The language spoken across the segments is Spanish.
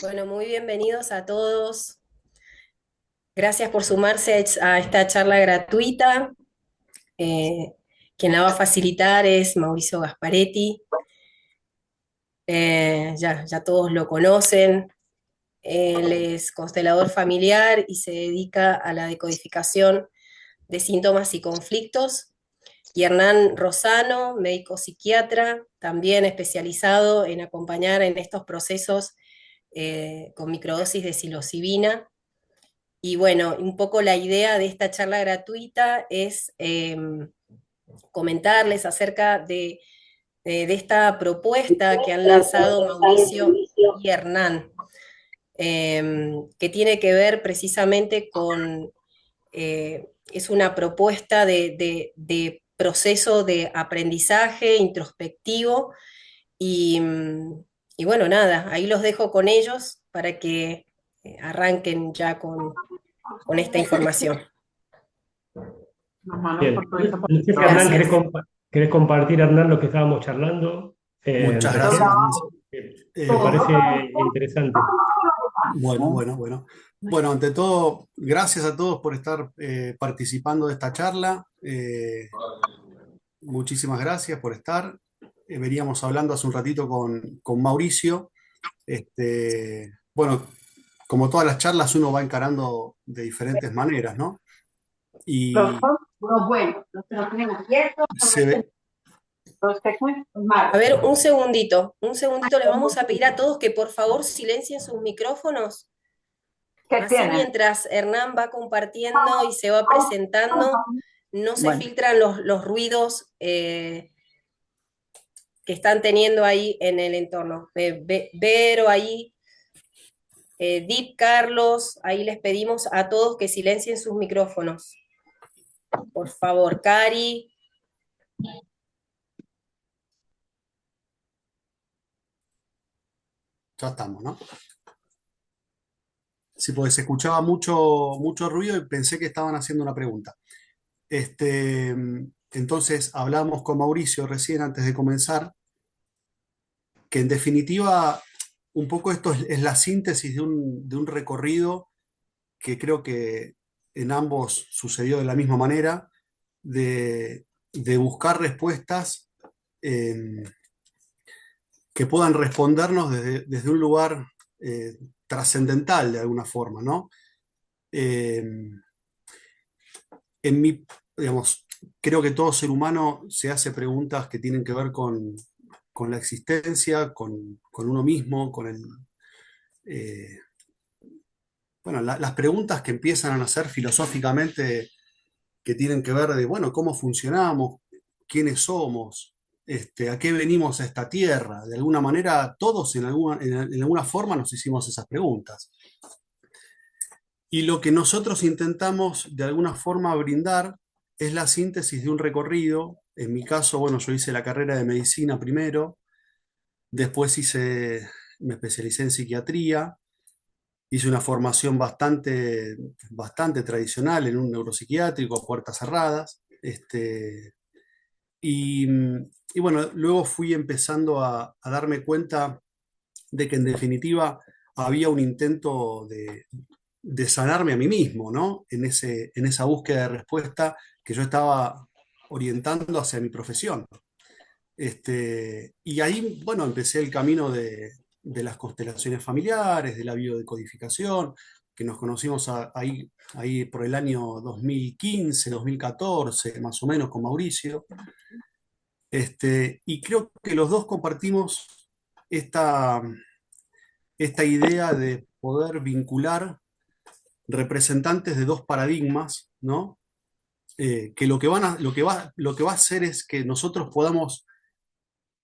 Bueno, muy bienvenidos a todos. Gracias por sumarse a esta charla gratuita. Eh, Quien la va a facilitar es Mauricio Gasparetti. Ya todos lo conocen. Él es constelador familiar y se dedica a la decodificación de síntomas y conflictos. Y Hernán Rosano, médico psiquiatra, también especializado en acompañar en estos procesos con microdosis de psilocibina. Y bueno, un poco la idea de esta charla gratuita es comentarles acerca de esta propuesta que han lanzado Mauricio y Hernán, que tiene que ver precisamente con, es una propuesta de proceso de aprendizaje introspectivo y bueno, nada, ahí los dejo con ellos para que arranquen ya con esta información. Bien, no sé si Hernán, Gracias. querés compartir, Hernán, lo que estábamos charlando Muchas gracias, recién. Mauricio. Me Eh, parece interesante. bueno. Bueno, ante todo, gracias a todos por estar participando de esta charla. Muchísimas gracias por estar. Veníamos hablando hace un ratito con Mauricio. Bueno, como todas las charlas, uno va encarando de diferentes maneras, ¿no? Y se ve, A ver, un segundito, les vamos a pedir a todos que por favor silencien sus micrófonos, así mientras Hernán va compartiendo y se va presentando, no se bueno, filtran los ruidos que están teniendo ahí en el entorno. Vero ahí, Deep, Carlos, ahí les pedimos a todos que silencien sus micrófonos. Por favor, Cari. ya estamos, ¿no? Sí, porque se escuchaba mucho ruido y pensé que estaban haciendo una pregunta. Entonces hablamos con Mauricio recién antes de comenzar, que en definitiva un poco esto es la síntesis de un recorrido que creo que en ambos sucedió de la misma manera, de buscar respuestas eh, que puedan respondernos desde un lugar trascendental de alguna forma, ¿no? Eh, en mi, digamos, creo que todo ser humano se hace preguntas que tienen que ver con la existencia, con uno mismo, eh, bueno, las preguntas que empiezan a nacer filosóficamente, que tienen que ver de, bueno, cómo funcionamos, quiénes somos, a qué venimos a esta tierra. De alguna manera, todos en alguna forma nos hicimos esas preguntas. Y lo que nosotros intentamos de alguna forma brindar es la síntesis de un recorrido. En mi caso, bueno, yo hice la carrera de medicina primero, después me especialicé en psiquiatría, hice una formación bastante tradicional en un neuropsiquiátrico a puertas cerradas. Y, y bueno, luego fui empezando a darme cuenta de que en definitiva había un intento de sanarme a mí mismo, ¿no? En esa búsqueda de respuesta que yo estaba orientando hacia mi profesión. Y ahí, bueno, empecé el camino de las constelaciones familiares, de la biodecodificación, que nos conocimos ahí por el año 2015, 2014, más o menos, con Mauricio. Y creo que los dos compartimos esta, esta idea de poder vincular representantes de dos paradigmas, ¿no? Que lo que va a hacer es que nosotros podamos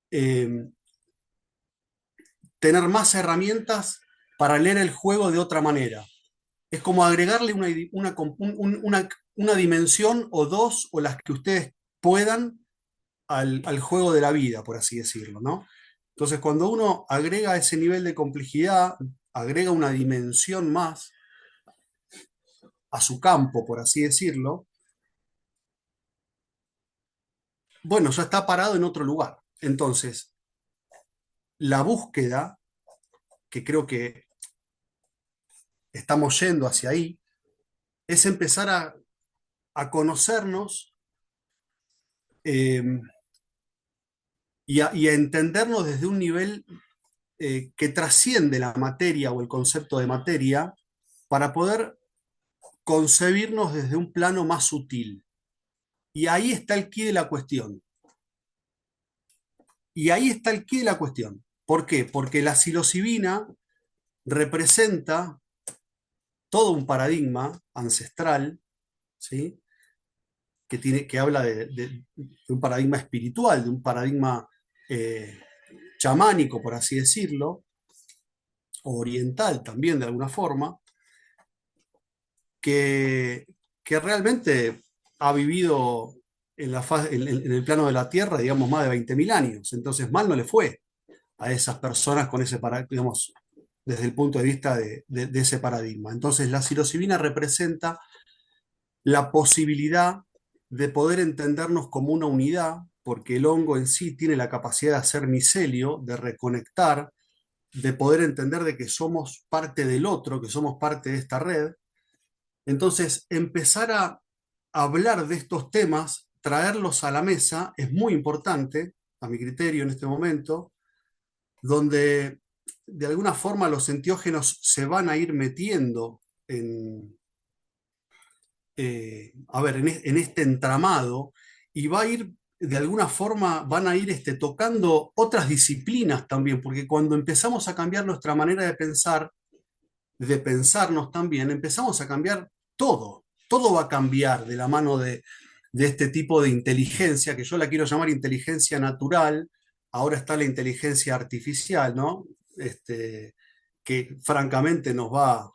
eh, tener más herramientas para leer el juego de otra manera. Es como agregarle una dimensión o dos o las que ustedes puedan al juego de la vida, por así decirlo, ¿no? Entonces, cuando uno agrega ese nivel de complejidad, agrega una dimensión más a su campo, por así decirlo, bueno, ya está parado en otro lugar. Entonces, la búsqueda, que creo que estamos yendo hacia ahí, es empezar a conocernos eh, y a entendernos desde un nivel que trasciende la materia o el concepto de materia para poder concebirnos desde un plano más sutil. Y ahí está el quid de la cuestión. Y ahí está el quid de la cuestión. ¿Por qué? Porque la psilocibina representa todo un paradigma ancestral, ¿sí? Que habla de un paradigma espiritual, de un paradigma eh, chamánico, por así decirlo, o oriental también de alguna forma, que, que realmente ha vivido en el plano de la Tierra, digamos, más de 20.000 años. Entonces, mal no le fue a esas personas con ese paradigma, digamos, desde el punto de vista de ese paradigma. Entonces, la psilocibina representa la posibilidad de poder entendernos como una unidad, porque el hongo en sí tiene la capacidad de hacer micelio, de reconectar, de poder entender de que somos parte del otro, que somos parte de esta red. Entonces, empezar a hablar de estos temas, traerlos a la mesa, es muy importante, a mi criterio en este momento, donde de alguna forma los enteógenos se van a ir metiendo en este entramado y va a ir, de alguna forma, van a ir tocando otras disciplinas también, porque cuando empezamos a cambiar nuestra manera de pensarnos también, empezamos a cambiar todo. Todo va a cambiar de la mano de este tipo de inteligencia, que yo la quiero llamar inteligencia natural. Ahora está la inteligencia artificial, ¿no? Que francamente nos va,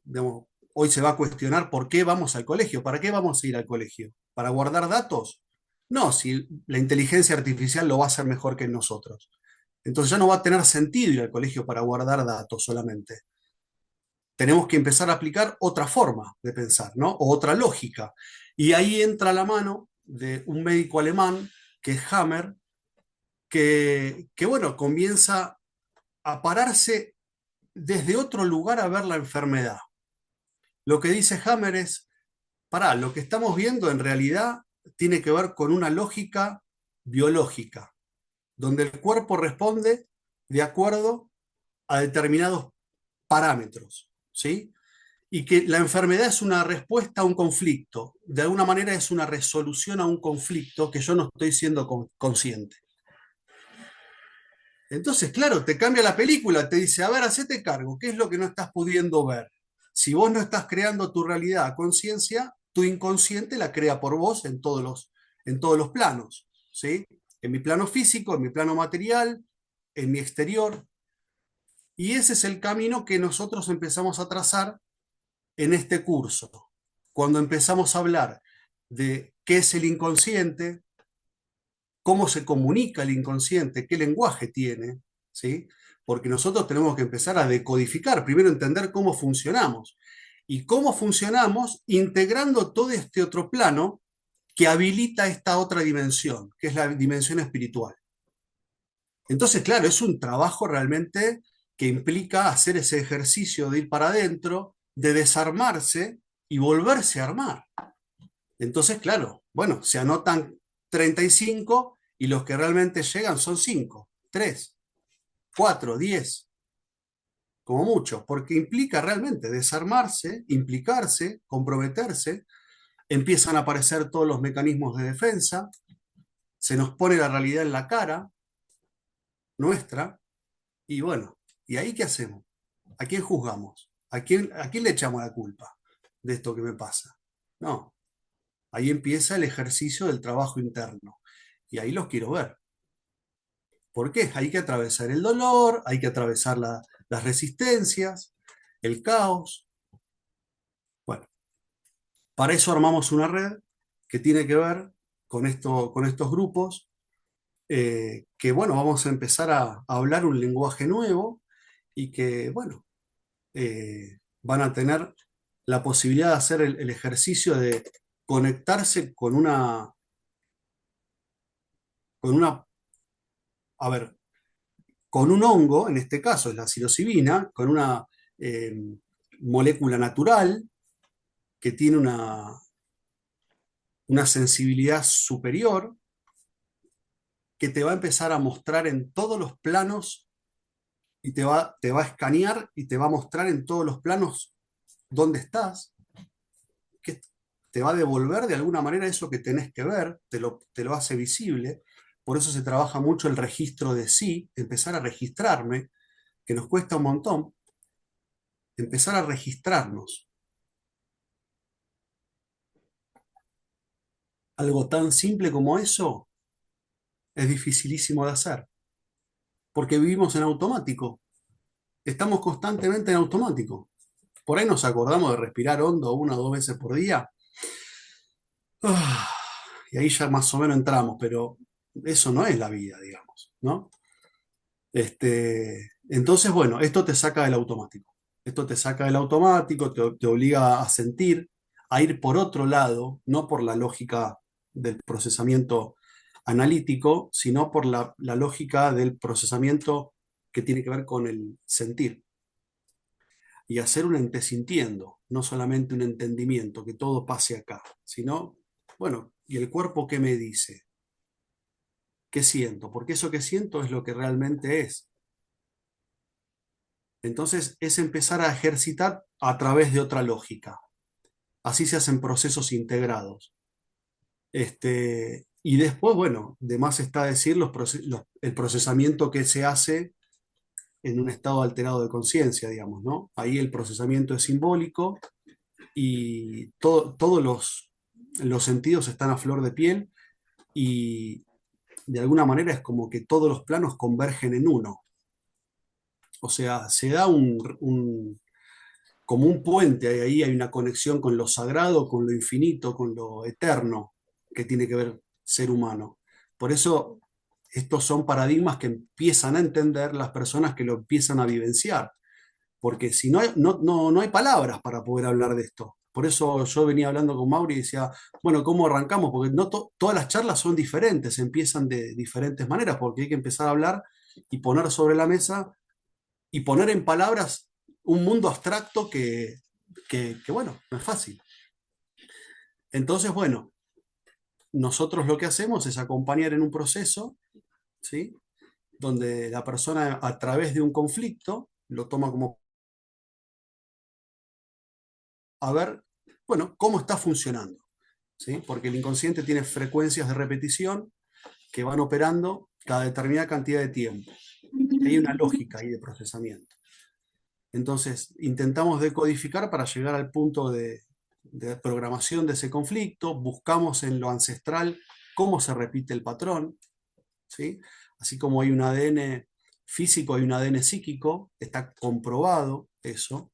digamos, hoy se va a cuestionar por qué vamos al colegio, para qué vamos a ir al colegio, para guardar datos. No, si la inteligencia artificial lo va a hacer mejor que nosotros. Entonces ya no va a tener sentido ir al colegio para guardar datos solamente. Tenemos que empezar a aplicar otra forma de pensar, ¿no? O otra lógica. Y ahí entra la mano de un médico alemán, que es Hammer, bueno, comienza a pararse desde otro lugar a ver la enfermedad. Lo que dice Hammer es, pará, lo que estamos viendo en realidad tiene que ver con una lógica biológica, donde el cuerpo responde de acuerdo a determinados parámetros, ¿sí? Y que la enfermedad es una respuesta a un conflicto, de alguna manera es una resolución a un conflicto que yo no estoy siendo consciente. Entonces, claro, te cambia la película, te dice, a ver, hacete cargo, ¿qué es lo que no estás pudiendo ver? Si vos no estás creando tu realidad a conciencia, tu inconsciente la crea por vos en todos los planos, ¿sí? En mi plano físico, en mi plano material, en mi exterior. Y ese es el camino que nosotros empezamos a trazar en este curso. Cuando empezamos a hablar de qué es el inconsciente, cómo se comunica el inconsciente, qué lenguaje tiene, ¿sí? Porque nosotros tenemos que empezar a decodificar, primero entender cómo funcionamos y cómo funcionamos integrando todo este otro plano que habilita esta otra dimensión, que es la dimensión espiritual. Entonces, claro, es un trabajo realmente que implica hacer ese ejercicio de ir para adentro, de desarmarse y volverse a armar. Entonces, claro, bueno, se anotan 35 y los que realmente llegan son 5, 3, 4, 10, como mucho, porque implica realmente desarmarse, implicarse, comprometerse, empiezan a aparecer todos los mecanismos de defensa, se nos pone la realidad en la cara nuestra y bueno, ¿y ahí qué hacemos? ¿A quién juzgamos? A quién le echamos la culpa de esto que me pasa? No, ahí empieza el ejercicio del trabajo interno y ahí los quiero ver. ¿Por qué? Hay que atravesar el dolor, hay que atravesar las resistencias, el caos. Bueno, para eso armamos una red que tiene que ver con estos grupos, que bueno, vamos a empezar a hablar un lenguaje nuevo y que bueno, van a tener la posibilidad de hacer el ejercicio de conectarse con una, a ver, con un hongo, en este caso es la psilocibina, con una, molécula natural que tiene una sensibilidad superior, que te va a empezar a mostrar en todos los planos y te va a escanear y te va a mostrar en todos los planos dónde estás, que te va a devolver de alguna manera eso que tenés que ver, te lo hace visible. Por eso se trabaja mucho el registro de sí, empezar a registrarme, que nos cuesta un montón, empezar a registrarnos. Algo tan simple como eso es dificilísimo de hacer, porque vivimos en automático, estamos constantemente en automático. Por ahí nos acordamos de respirar hondo 1 o 2 veces por día. Ah, y ahí ya más o menos entramos, pero eso no es la vida, digamos, ¿no? Entonces, bueno, esto te saca del automático. Esto te saca del automático, te obliga a sentir, a ir por otro lado, no por la lógica del procesamiento analítico, sino por la lógica del procesamiento que tiene que ver con el sentir. Y hacer un entesintiendo, no solamente un entendimiento, que todo pase acá, sino, bueno, ¿y el cuerpo qué me dice? ¿Qué siento? Porque eso que siento es lo que realmente es. Entonces es empezar a ejercitar a través de otra lógica. Así se hacen procesos integrados. Y después, bueno, de más está decir el procesamiento que se hace en un estado alterado de conciencia, digamos, ¿no? Ahí el procesamiento es simbólico y todos los sentidos están a flor de piel y de alguna manera es como que todos los planos convergen en uno. O sea, se da como un puente, ahí hay una conexión con lo sagrado, con lo infinito, con lo eterno, que tiene que ver ser humano. Por eso estos son paradigmas que empiezan a entender las personas que lo empiezan a vivenciar, porque si no hay, no hay palabras para poder hablar de esto. Por eso yo venía hablando con Mauri y decía, bueno, ¿cómo arrancamos? Porque no todas las charlas son diferentes, empiezan de diferentes maneras, porque hay que empezar a hablar y poner sobre la mesa y poner en palabras un mundo abstracto que bueno, no es fácil. Entonces, bueno, nosotros lo que hacemos es acompañar en un proceso, ¿sí? Donde la persona a través de un conflicto lo toma como a ver, bueno, cómo está funcionando, ¿sí? Porque el inconsciente tiene frecuencias de repetición que van operando cada determinada cantidad de tiempo. Hay una lógica ahí de procesamiento. Entonces, intentamos decodificar para llegar al punto de programación de ese conflicto, buscamos en lo ancestral cómo se repite el patrón, ¿sí? Así como hay un ADN físico, hay un ADN psíquico, está comprobado eso,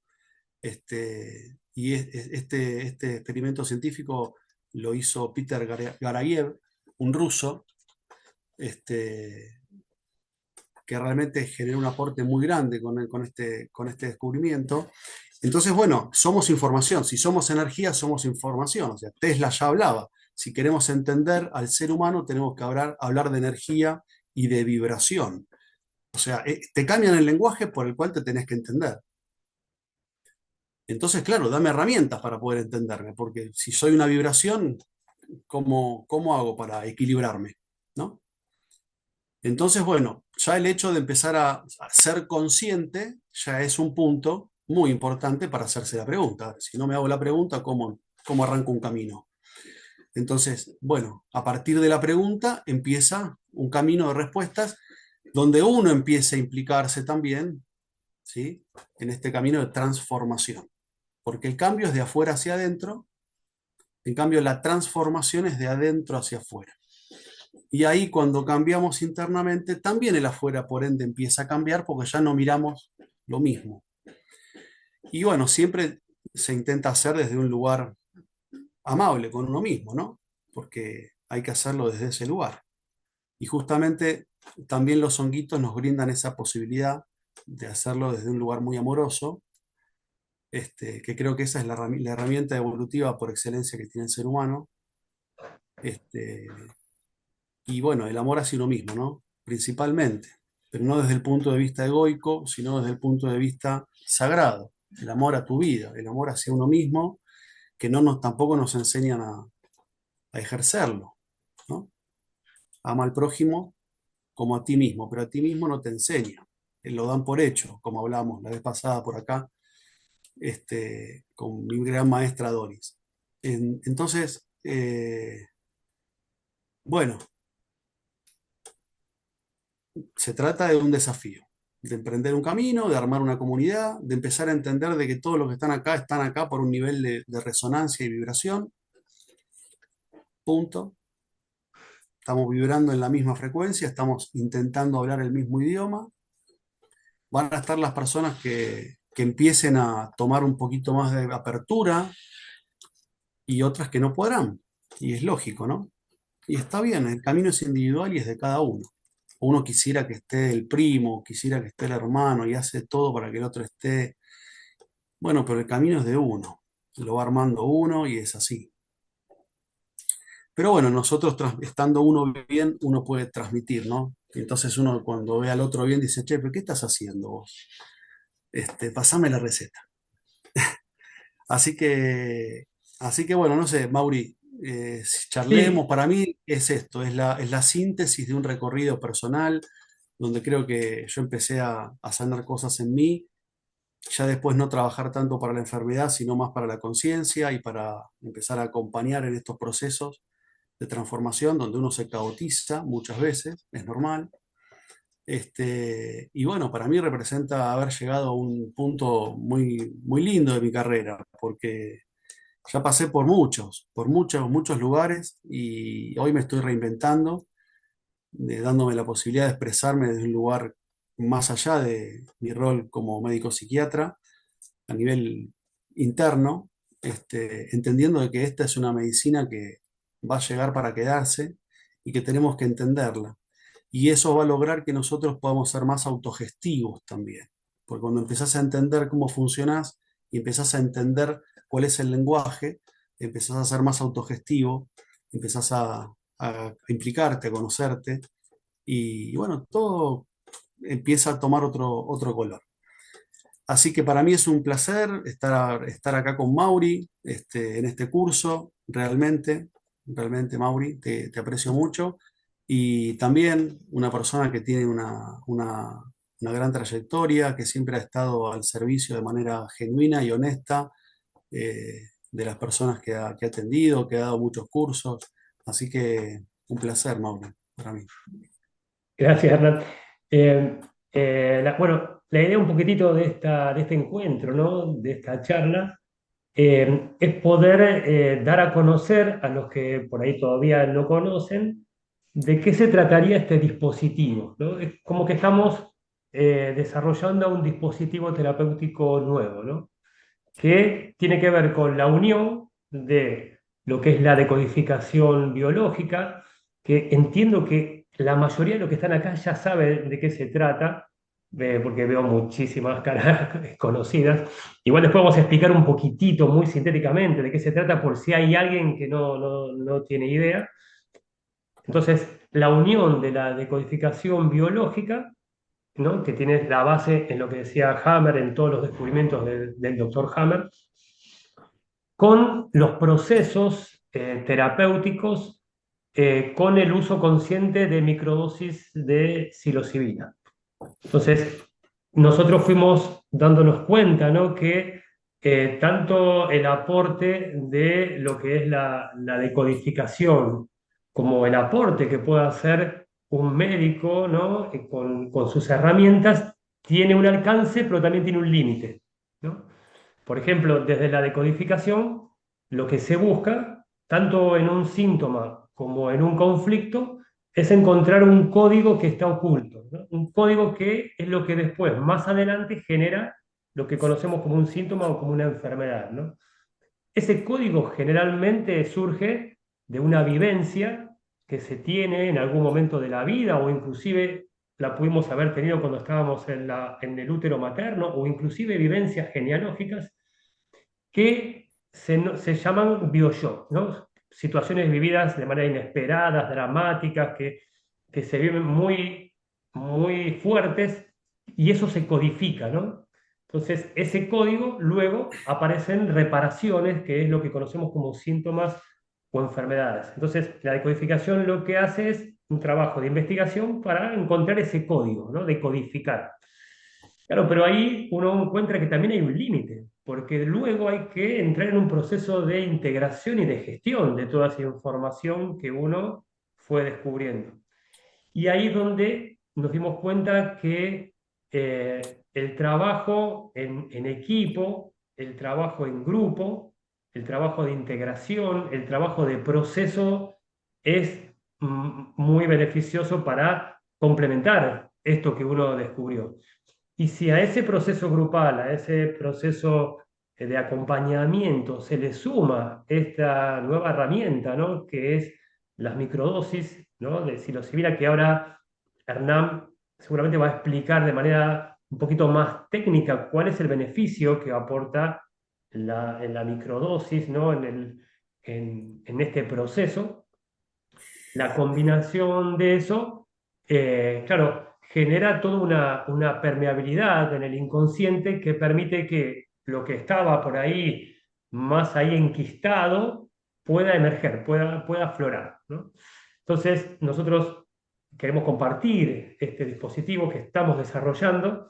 y este experimento científico lo hizo Peter Garayev, un ruso, este, que realmente generó un aporte muy grande con este descubrimiento. Entonces, bueno, somos información. Si somos energía, somos información. O sea, Tesla ya hablaba. Si queremos entender al ser humano, tenemos que hablar de energía y de vibración. O sea, te cambian el lenguaje por el cual te tenés que entender. Entonces, claro, dame herramientas para poder entenderme, porque si soy una vibración, ¿cómo hago para equilibrarme? ¿No? Entonces, bueno, ya el hecho de empezar a ser consciente ya es un punto muy importante para hacerse la pregunta. Si no me hago la pregunta, ¿cómo arranco un camino? Entonces, bueno, a partir de la pregunta empieza un camino de respuestas donde uno empieza a implicarse también, ¿sí? En este camino de transformación. Porque el cambio es de afuera hacia adentro, en cambio la transformación es de adentro hacia afuera. Y ahí cuando cambiamos internamente, también el afuera, por ende, empieza a cambiar porque ya no miramos lo mismo. Y bueno, siempre se intenta hacer desde un lugar amable con uno mismo, ¿no? Porque hay que hacerlo desde ese lugar. Y justamente también los honguitos nos brindan esa posibilidad de hacerlo desde un lugar muy amoroso, que creo que esa es la herramienta evolutiva por excelencia que tiene el ser humano. Este, y bueno, el amor hacia uno mismo, ¿no? Principalmente, pero no desde el punto de vista egoico, sino desde el punto de vista sagrado. el amor a tu vida, el amor hacia uno mismo, que tampoco nos enseñan a ejercerlo, ¿no? Ama al prójimo como a ti mismo, pero a ti mismo no te enseña. Lo dan por hecho, como hablamos la vez pasada por acá, con mi gran maestra Doris. Entonces, bueno, se trata de un desafío, de emprender un camino, de armar una comunidad, de empezar a entender de que todos los que están acá por un nivel de resonancia y vibración, punto. Estamos vibrando en la misma frecuencia, estamos intentando hablar el mismo idioma. Van a estar las personas que empiecen a tomar un poquito más de apertura y otras que no podrán. Y es lógico, ¿no? Y está bien, el camino es individual y es de cada uno. Uno quisiera que esté el primo, quisiera que esté el hermano y hace todo para que el otro esté. Bueno, pero el camino es de uno, lo va armando uno y es así. Pero bueno, nosotros estando uno bien, uno puede transmitir, ¿no? Y entonces uno cuando ve al otro bien dice, che, pero ¿qué estás haciendo vos? Pasame la receta. Así que, así que bueno, no sé, Mauri, si charlemos, Sí, para mí es esto, es la síntesis de un recorrido personal, donde creo que yo empecé a sanar cosas en mí, ya después no trabajar tanto para la enfermedad, sino más para la conciencia y para empezar a acompañar en estos procesos de transformación donde uno se caotiza muchas veces, es normal. Y bueno, para mí representa haber llegado a un punto muy, muy lindo de mi carrera, porque ya pasé por muchos, muchos lugares y hoy me estoy reinventando, dándome la posibilidad de expresarme desde un lugar más allá de mi rol como médico psiquiatra, a nivel interno, entendiendo de que esta es una medicina que va a llegar para quedarse y que tenemos que entenderla. Y eso va a lograr que nosotros podamos ser más autogestivos también. Porque cuando empezás a entender cómo funcionás y empezás a entender cuál es el lenguaje, empezás a ser más autogestivo, empezás a implicarte, a conocerte, y bueno, todo empieza a tomar otro color. Así que para mí es un placer estar acá con Mauri, en este curso, realmente, realmente Mauri, te aprecio mucho. Y también una persona que tiene una gran trayectoria, que siempre ha estado al servicio de manera genuina y honesta de las personas que ha atendido, que ha dado muchos cursos. Así que un placer, Mauri, para mí. gracias, Hernán. Bueno, la idea un poquitito de este encuentro, ¿no? De esta charla, es poder dar a conocer a los que por ahí todavía no conocen de qué se trataría este dispositivo, ¿no? Es como que estamos desarrollando un dispositivo terapéutico nuevo, ¿no? Que tiene que ver con la unión de lo que es la decodificación biológica, que entiendo que la mayoría de los que están acá ya saben de qué se trata, porque veo muchísimas caras conocidas. Igual después vamos a explicar un poquitito, muy sintéticamente, de qué se trata por si hay alguien que no tiene idea. Entonces, la unión de la decodificación biológica, ¿no? Que tiene la base en lo que decía Hammer, en todos los descubrimientos del doctor Hammer, con los procesos terapéuticos con el uso consciente de microdosis de psilocibina. Entonces, nosotros fuimos dándonos cuenta, ¿no? Que tanto el aporte de lo que es la decodificación como el aporte que puede hacer un médico, ¿no? Con sus herramientas tiene un alcance, pero también tiene un límite, ¿no? Por ejemplo, desde la decodificación, lo que se busca, tanto en un síntoma como en un conflicto, es encontrar un código que está oculto, ¿no? Un código que es lo que después, más adelante, genera lo que conocemos como un síntoma o como una enfermedad, ¿no? Ese código generalmente surge de una vivencia que se tiene en algún momento de la vida o inclusive la pudimos haber tenido cuando estábamos en el útero materno o inclusive vivencias genealógicas que se llaman bioshock, ¿no? Situaciones vividas de manera inesperadas, dramáticas, que se viven muy, muy fuertes y eso se codifica, ¿no? Entonces, ese código luego aparecen reparaciones, que es lo que conocemos como síntomas o enfermedades. Entonces, la decodificación lo que hace es un trabajo de investigación para encontrar ese código, ¿no? Decodificar. Claro, pero ahí uno encuentra que también hay un límite, porque luego hay que entrar en un proceso de integración y de gestión de toda esa información que uno fue descubriendo. Y ahí es donde nos dimos cuenta que el trabajo en equipo, el trabajo en grupo, el trabajo de integración, el trabajo de proceso es muy beneficioso para complementar esto que uno descubrió. Y si a ese proceso grupal, a ese proceso de acompañamiento se le suma esta nueva herramienta, ¿no? Que es las microdosis, ¿no? De psilocibina, que ahora Hernán seguramente va a explicar de manera un poquito más técnica cuál es el beneficio que aporta en la microdosis, ¿no? En este proceso. La combinación de eso, claro, genera toda una permeabilidad en el inconsciente que permite que lo que estaba por ahí, más ahí enquistado, pueda emerger, pueda aflorar, ¿no? Entonces, nosotros queremos compartir este dispositivo que estamos desarrollando,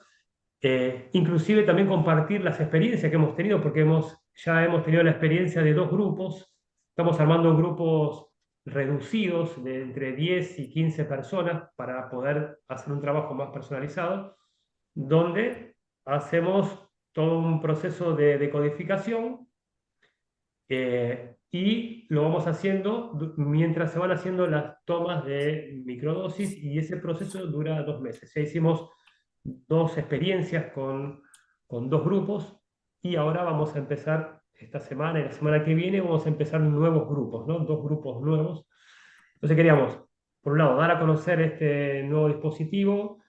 inclusive también compartir las experiencias que hemos tenido, porque ya hemos tenido la experiencia de dos grupos, estamos armando grupos reducidos de entre 10 y 15 personas para poder hacer un trabajo más personalizado, donde hacemos todo un proceso de decodificación y lo vamos haciendo mientras se van haciendo las tomas de microdosis y ese proceso dura 2 meses. Ya hicimos dos experiencias con dos grupos y ahora vamos a empezar esta semana y la semana que viene vamos a empezar nuevos grupos, ¿no? Dos grupos nuevos. Entonces queríamos, por un lado, dar a conocer este nuevo dispositivo,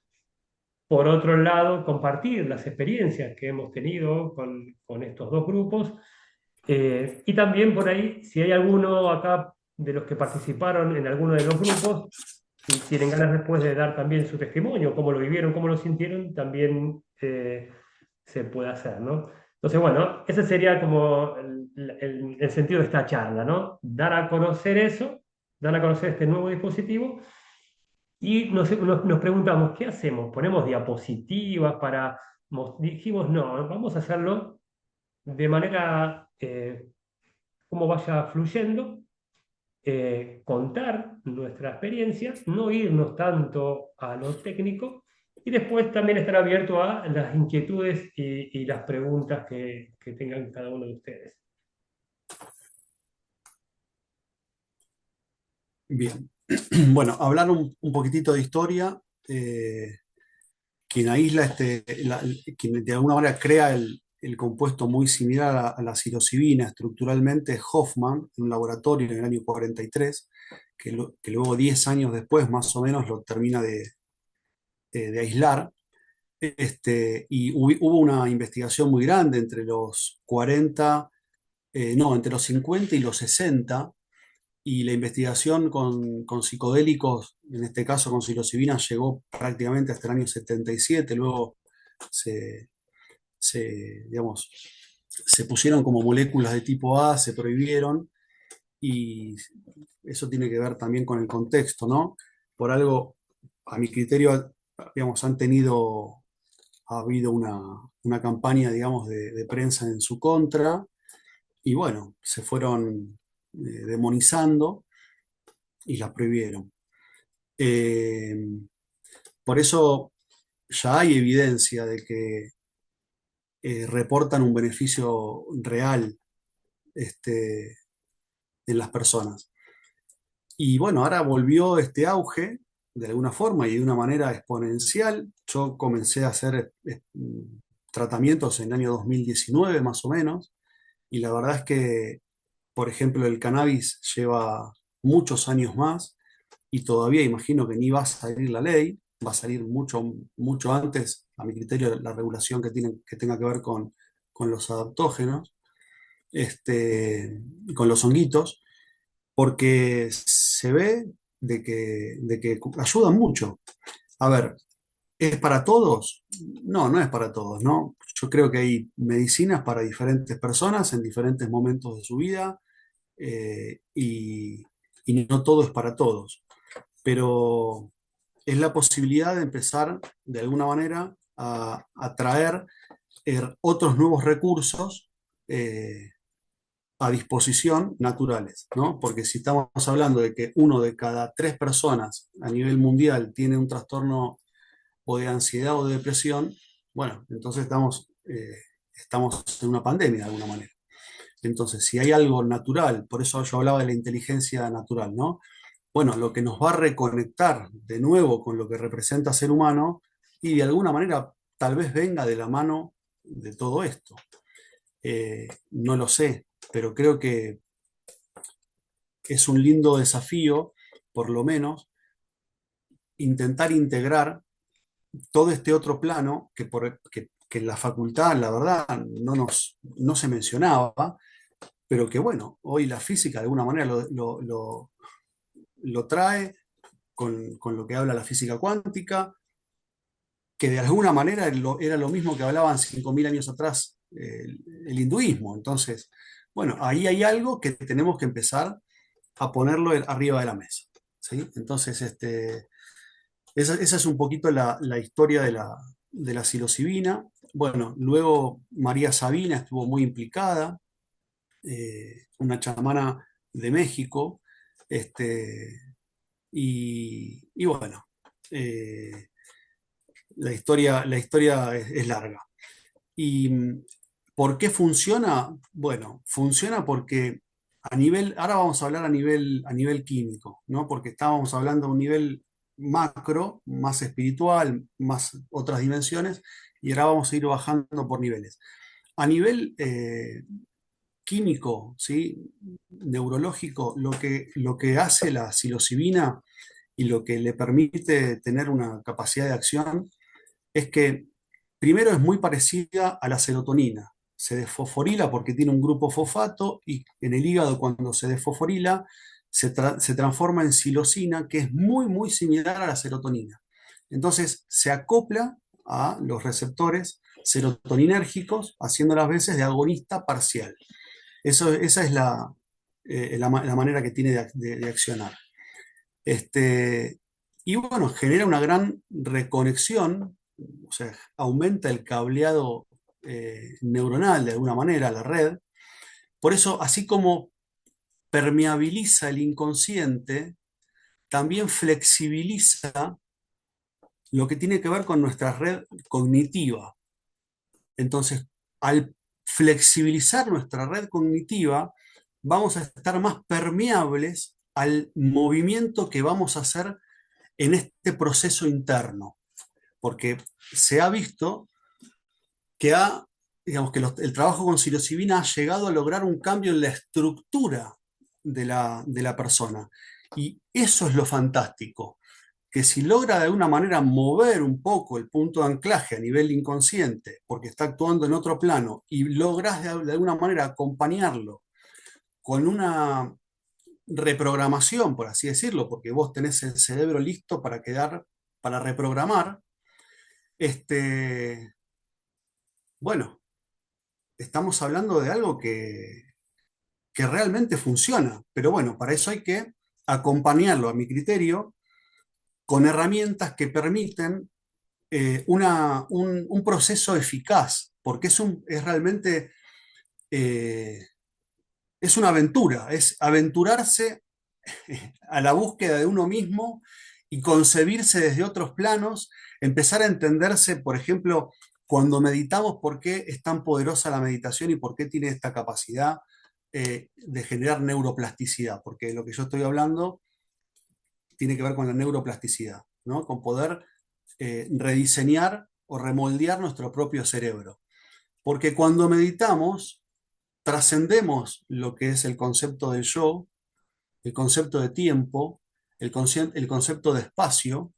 por otro lado, compartir las experiencias que hemos tenido con estos dos grupos y también por ahí, si hay alguno acá de los que participaron en alguno de los grupos y tienen ganas después de dar también su testimonio, cómo lo vivieron, cómo lo sintieron, también se puede hacer, ¿no? Entonces, bueno, ese sería como el sentido de esta charla, ¿no? Dar a conocer eso, dar a conocer este nuevo dispositivo y nos preguntamos, ¿qué hacemos? ¿Ponemos diapositivas para... Dijimos, no, vamos a hacerlo de manera como vaya fluyendo, contar nuestra experiencia, no irnos tanto a lo técnico y después también estar abierto a las inquietudes y las preguntas que tengan cada uno de ustedes. Bien. Bueno, hablar un poquitito de historia. Quien aísla, quien de alguna manera crea el compuesto muy similar a la psilocibina estructuralmente es Hoffman, en un laboratorio en el año 43, que luego 10 años después más o menos lo termina de aislar. Y hubo una investigación muy grande entre los 40, no, entre los 50 y los 60, y la investigación con psicodélicos, en este caso con psilocibina, llegó prácticamente hasta el año 77. Luego se, digamos, se pusieron como moléculas de tipo A, se prohibieron, y eso tiene que ver también con el contexto, ¿no? Por algo, a mi criterio, digamos, ha habido una campaña, digamos, de prensa en su contra, y bueno, se fueron demonizando y las prohibieron. Eh, por eso ya hay evidencia de que reportan un beneficio real, este, en las personas. Y bueno, ahora volvió este auge de alguna forma y de una manera exponencial. Yo comencé a hacer tratamientos en el año 2019 más o menos, y la verdad es que, por ejemplo, el cannabis lleva muchos años más y todavía imagino que ni va a salir la ley, va a salir mucho antes, a mi criterio, la regulación que tenga que ver con los adaptógenos, con los honguitos, porque se ve de que ayudan mucho. A ver, ¿Es para todos? No, no es para todos, ¿no? Yo creo que hay medicinas para diferentes personas en diferentes momentos de su vida, y no todo es para todos. Pero es la posibilidad de empezar de alguna manera a traer otros nuevos recursos eh, a disposición naturales, ¿no? Porque si estamos hablando de que uno de cada tres personas a nivel mundial tiene un trastorno o de ansiedad o de depresión, bueno, entonces estamos en una pandemia de alguna manera. Entonces, si hay algo natural, por eso yo hablaba de la inteligencia natural, ¿no? Bueno, lo que nos va a reconectar de nuevo con lo que representa ser humano y de alguna manera tal vez venga de la mano de todo esto. No lo sé, pero creo que es un lindo desafío, por lo menos, intentar integrar todo este otro plano que en la facultad, la verdad, no se mencionaba, pero que bueno, hoy la física de alguna manera lo trae con lo que habla la física cuántica, que de alguna manera era lo mismo que hablaban 5.000 años atrás el hinduismo. Entonces, bueno, ahí hay algo que tenemos que empezar a ponerlo arriba de la mesa. ¿Sí? Entonces, esa es un poquito la historia de la psilocibina. Bueno, luego María Sabina estuvo muy implicada, una chamana de México, y bueno, eh, la historia es larga. ¿Y por qué funciona? Bueno, funciona porque ahora vamos a hablar a nivel químico, ¿no? Porque estábamos hablando a un nivel macro, más espiritual, más otras dimensiones, y ahora vamos a ir bajando por niveles. A nivel químico, ¿sí? Neurológico, lo que hace la psilocibina y lo que le permite tener una capacidad de acción es que primero es muy parecida a la serotonina. Se desfosforila porque tiene un grupo fosfato y en el hígado cuando se desfosforila se transforma en psilocina, que es muy, muy similar a la serotonina. Entonces se acopla a los receptores serotoninérgicos, haciendo las veces de agonista parcial. Esa es la manera que tiene de accionar. Y bueno, genera una gran reconexión, o sea, aumenta el cableado neuronal de alguna manera, la red. Por eso, así como permeabiliza el inconsciente, también flexibiliza lo que tiene que ver con nuestra red cognitiva. Entonces, al flexibilizar nuestra red cognitiva, vamos a estar más permeables al movimiento que vamos a hacer en este proceso interno, porque se ha visto que digamos que el trabajo con psilocibina ha llegado a lograr un cambio en la estructura de la persona. Y eso es lo fantástico, que si logra de alguna manera mover un poco el punto de anclaje a nivel inconsciente, porque está actuando en otro plano, y logras de alguna manera acompañarlo con una reprogramación, por así decirlo, porque vos tenés el cerebro listo para reprogramar, este, bueno, estamos hablando de algo que realmente funciona, pero bueno, para eso hay que acompañarlo, a mi criterio, con herramientas que permiten un proceso eficaz, porque es realmente, eh, es una aventura, es aventurarse a la búsqueda de uno mismo y concebirse desde otros planos, empezar a entenderse, por ejemplo, cuando meditamos, por qué es tan poderosa la meditación y por qué tiene esta capacidad de generar neuroplasticidad, porque lo que yo estoy hablando tiene que ver con la neuroplasticidad, ¿no? Con poder rediseñar o remoldear nuestro propio cerebro. Porque cuando meditamos, trascendemos lo que es el concepto del yo, el concepto de tiempo, el concepto de espacio.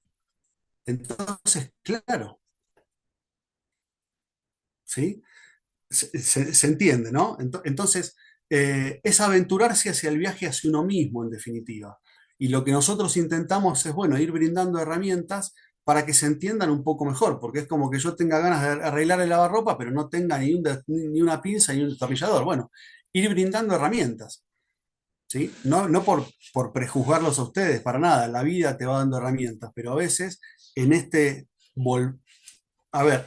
Entonces, claro, ¿sí? Se entiende, ¿no? Entonces, es aventurarse hacia el viaje hacia uno mismo, en definitiva. Y lo que nosotros intentamos es, bueno, ir brindando herramientas para que se entiendan un poco mejor, porque es como que yo tenga ganas de arreglar el lavarropa, pero no tenga ni una pinza ni un destornillador. Bueno, ir brindando herramientas, ¿sí? No por prejuzgarlos a ustedes, para nada, la vida te va dando herramientas, pero a veces en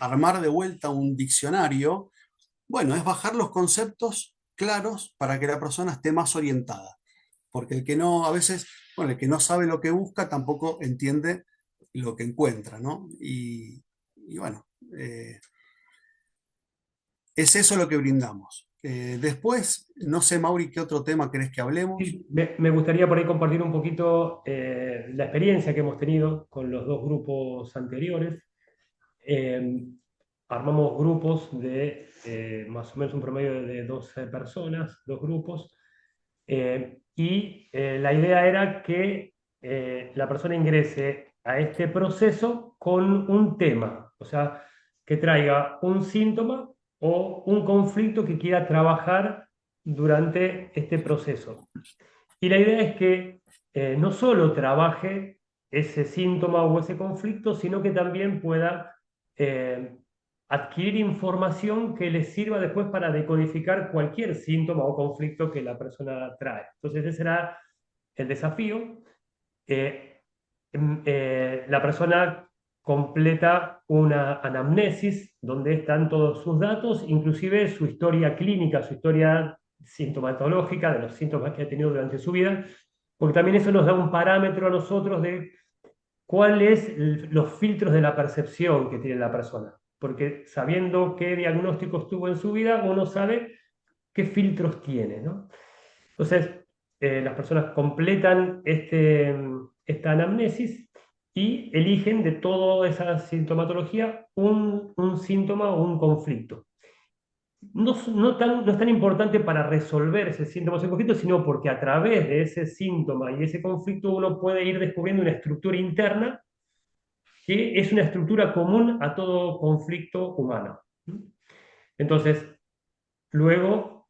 armar de vuelta un diccionario, bueno, es bajar los conceptos claros para que la persona esté más orientada, porque el que no, a veces, bueno, el que no sabe lo que busca tampoco entiende lo que encuentra, ¿no? Y bueno, es eso lo que brindamos. Después, no sé, Mauri, ¿qué otro tema querés que hablemos? Sí, me gustaría por ahí compartir un poquito la experiencia que hemos tenido con los dos grupos anteriores. Eh, Armamos grupos de más o menos un promedio de 12 personas, dos grupos, la idea era que la persona ingrese a este proceso con un tema, o sea, que traiga un síntoma o un conflicto que quiera trabajar durante este proceso. Y la idea es que no solo trabaje ese síntoma o ese conflicto, sino que también pueda eh, adquirir información que le sirva después para decodificar cualquier síntoma o conflicto que la persona trae. Entonces ese será el desafío. Eh, la persona completa una anamnesis donde están todos sus datos, inclusive su historia clínica, su historia sintomatológica de los síntomas que ha tenido durante su vida, porque también eso nos da un parámetro a nosotros de cuáles los filtros de la percepción que tiene la persona. Porque sabiendo qué diagnósticos tuvo en su vida, uno sabe qué filtros tiene, ¿no? Entonces, las personas completan esta anamnesis y eligen de toda esa sintomatología un síntoma o un conflicto. No es tan importante para resolver ese síntoma o ese conflicto, sino porque a través de ese síntoma y ese conflicto uno puede ir descubriendo una estructura interna que es una estructura común a todo conflicto humano. Entonces, luego,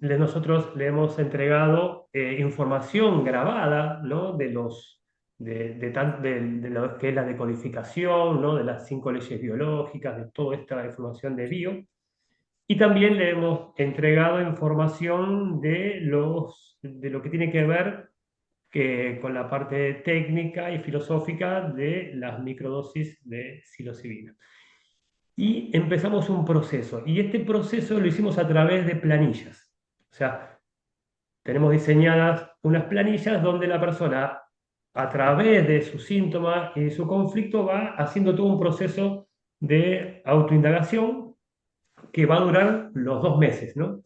nosotros le hemos entregado información grabada, ¿no? De lo que es la decodificación, ¿no? De las 5 leyes biológicas, de toda esta información de bio. Y también le hemos entregado información de lo que tiene que ver con la parte técnica y filosófica de las microdosis de psilocibina. Y empezamos un proceso. Y este proceso lo hicimos a través de planillas. O sea, tenemos diseñadas unas planillas donde la persona, a través de sus síntomas y de su conflicto, va haciendo todo un proceso de autoindagación que va a durar los 2 meses, ¿no?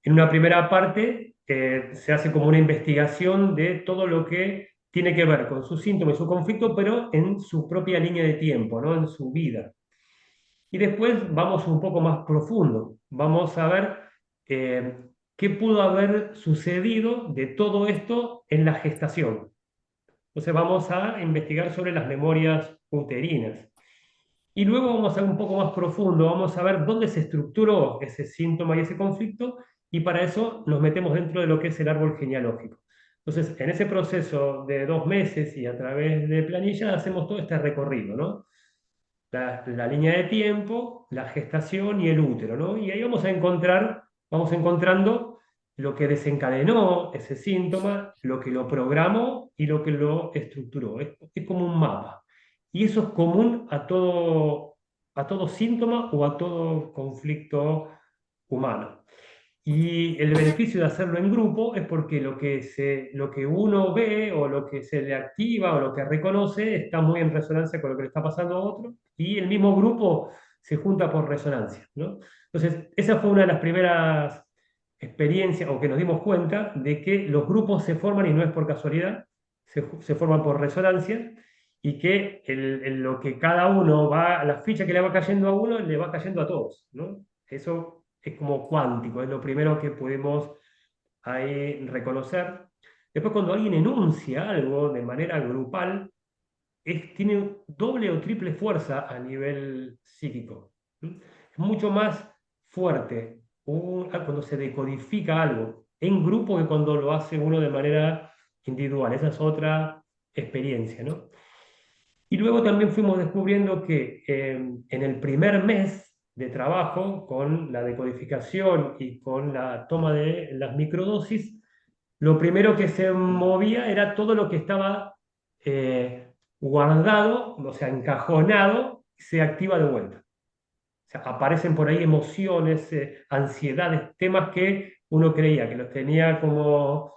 En una primera parte se hace como una investigación de todo lo que tiene que ver con su síntoma y su conflicto, pero en su propia línea de tiempo, ¿no? En su vida. Y después vamos un poco más profundo. Vamos a ver eh, qué pudo haber sucedido de todo esto en la gestación. Entonces vamos a investigar sobre las memorias uterinas. Y luego vamos a ir un poco más profundo, vamos a ver dónde se estructuró ese síntoma y ese conflicto, y para eso nos metemos dentro de lo que es el árbol genealógico. Entonces, en ese proceso de 2 meses y a través de planillas hacemos todo este recorrido, ¿no? La línea de tiempo, la gestación y el útero, ¿no? Y ahí vamos encontrando lo que desencadenó ese síntoma, lo que lo programó y lo que lo estructuró. Es como un mapa. Y eso es común a todo síntoma o a todo conflicto humano. Y el beneficio de hacerlo en grupo es porque lo que uno ve o lo que se le activa o lo que reconoce está muy en resonancia con lo que le está pasando a otro, y el mismo grupo se junta por resonancia, ¿no? Entonces, esa fue una de las primeras experiencias o que nos dimos cuenta de que los grupos se forman y no es por casualidad, se forman por resonancia, y que lo que cada uno va, la ficha que le va cayendo a uno, le va cayendo a todos, ¿no? Eso es como cuántico, es lo primero que podemos ahí reconocer. Después, cuando alguien enuncia algo de manera grupal, tiene doble o triple fuerza a nivel psíquico. ¿Sí? Es mucho más fuerte cuando se decodifica algo en grupo que cuando lo hace uno de manera individual. Esa es otra experiencia, ¿no? Y luego también fuimos descubriendo que en el primer mes de trabajo con la decodificación y con la toma de las microdosis, lo primero que se movía era todo lo que estaba guardado, o sea, encajonado, se activa de vuelta. O sea, aparecen por ahí emociones, ansiedades, temas que uno creía que los tenía como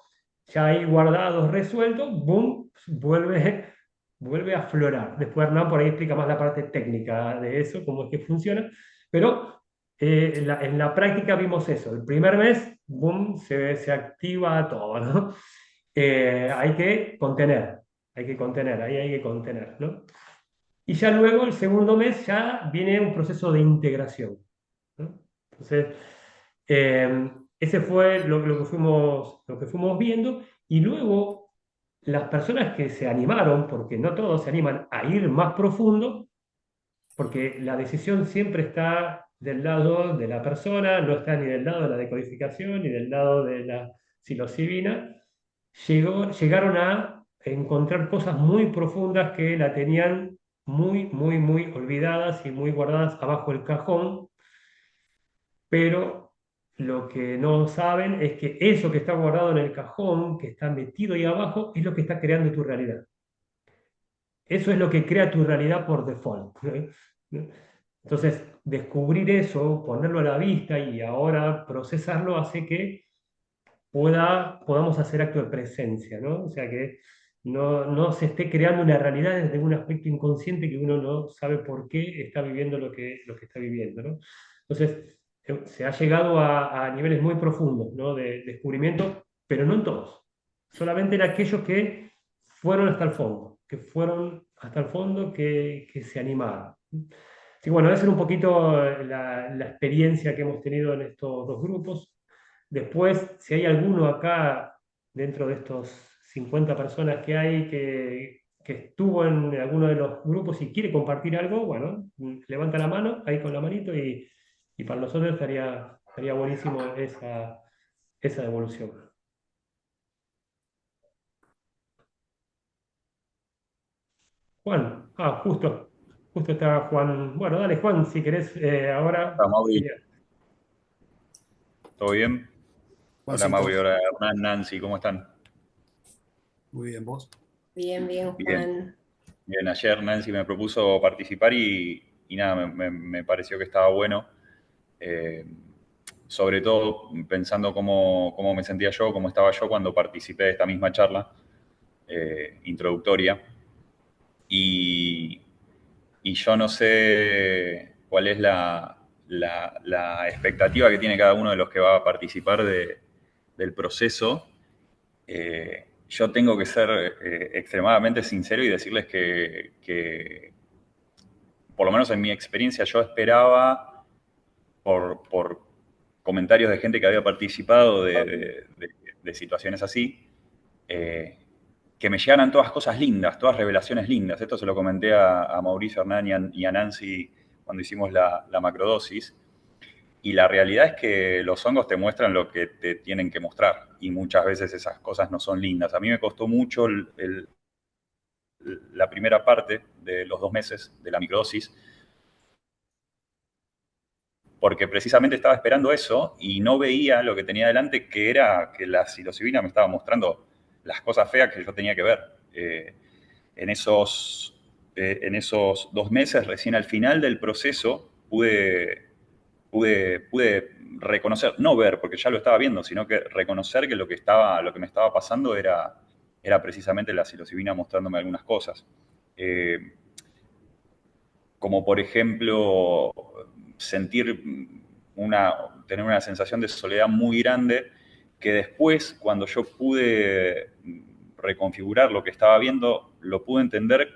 ya ahí guardados, resueltos, ¡boom! Vuelve a aflorar. Después Hernán por ahí explica más la parte técnica de eso, cómo es que funciona, pero en la práctica vimos eso. El primer mes, ¡boom!, se activa todo, ¿no? Hay que contener, ahí hay que contener, ¿no? Y ya luego, el segundo mes, ya viene un proceso de integración, ¿no? Entonces, ese fue lo que fuimos viendo. Y luego, las personas que se animaron, porque no todos se animan a ir más profundo, porque la decisión siempre está del lado de la persona, no está ni del lado de la decodificación, ni del lado de la psilocibina, llegaron a encontrar cosas muy profundas que la tenían muy, muy, muy olvidadas y muy guardadas abajo del cajón, pero lo que no saben es que eso que está guardado en el cajón, que está metido ahí abajo, es lo que está creando tu realidad. Eso es lo que crea tu realidad por default, ¿no? Entonces, descubrir eso, ponerlo a la vista y ahora procesarlo hace que podamos hacer acto de presencia, ¿no? O sea, que no se esté creando una realidad desde un aspecto inconsciente que uno no sabe por qué está viviendo lo que está viviendo, ¿no? Entonces, se ha llegado a niveles muy profundos, ¿no?, de descubrimiento, pero no en todos, solamente en aquellos que fueron hasta el fondo, que se animaron. Sí, bueno, esa es un poquito la experiencia que hemos tenido en estos dos grupos. Después, si hay alguno acá, dentro de estos 50 personas que hay, que estuvo en alguno de los grupos y quiere compartir algo, bueno, levanta la mano, ahí con la manito, y para nosotros estaría buenísimo esa devolución. Juan, justo está Juan. Bueno, dale, Juan, si querés ahora. Hola, Mauri, Genial. ¿todo bien? Hola, Juancito, Mauri, hola, Hernán, Nancy, ¿cómo están? muy bien, vos. Bien, bien, Bien, Juan. bien. Ayer Nancy me propuso participar y nada, me pareció que estaba bueno. Eh, Sobre todo pensando cómo me sentía yo, cómo estaba yo cuando participé de esta misma charla introductoria. Y, y yo no sé cuál es la expectativa que tiene cada uno de los que va a participar del proceso. Yo tengo que ser extremadamente sincero y decirles que, por lo menos en mi experiencia, yo esperaba, por comentarios de gente que había participado de situaciones así, eh, que me llegaran todas cosas lindas, todas revelaciones lindas. Esto se lo comenté a Mauricio Hernán y a Nancy cuando hicimos la macrodosis. Y la realidad es que los hongos te muestran lo que te tienen que mostrar y muchas veces esas cosas no son lindas. A mí me costó mucho la primera parte de los 2 meses de la microdosis porque precisamente estaba esperando eso y no veía lo que tenía delante, que era que la psilocibina me estaba mostrando las cosas feas que yo tenía que ver. En, esos, en esos 2 meses, recién al final del proceso, pude reconocer, no ver, porque ya lo estaba viendo, sino que reconocer que lo que me estaba pasando era precisamente la psilocibina mostrándome algunas cosas. Eh, Como por ejemplo tener una sensación de soledad muy grande, que después, cuando yo pude reconfigurar lo que estaba viendo, lo pude entender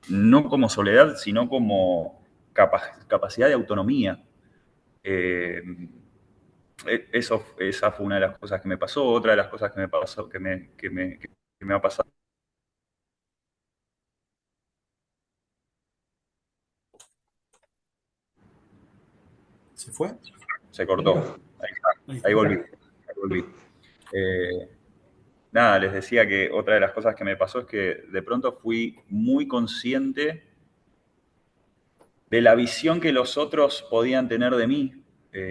no como soledad, sino como capacidad de autonomía. Eh, esa fue una de las cosas que me pasó. Otra de las cosas que me pasó, que me ha pasado, ¿Se fue? se cortó. Volvió. Ahí está, Ahí ahí está. volví. Ahí volví. Eh, nada, les decía que otra de las cosas que me pasó es que de pronto fui muy consciente de la visión que los otros podían tener de mí,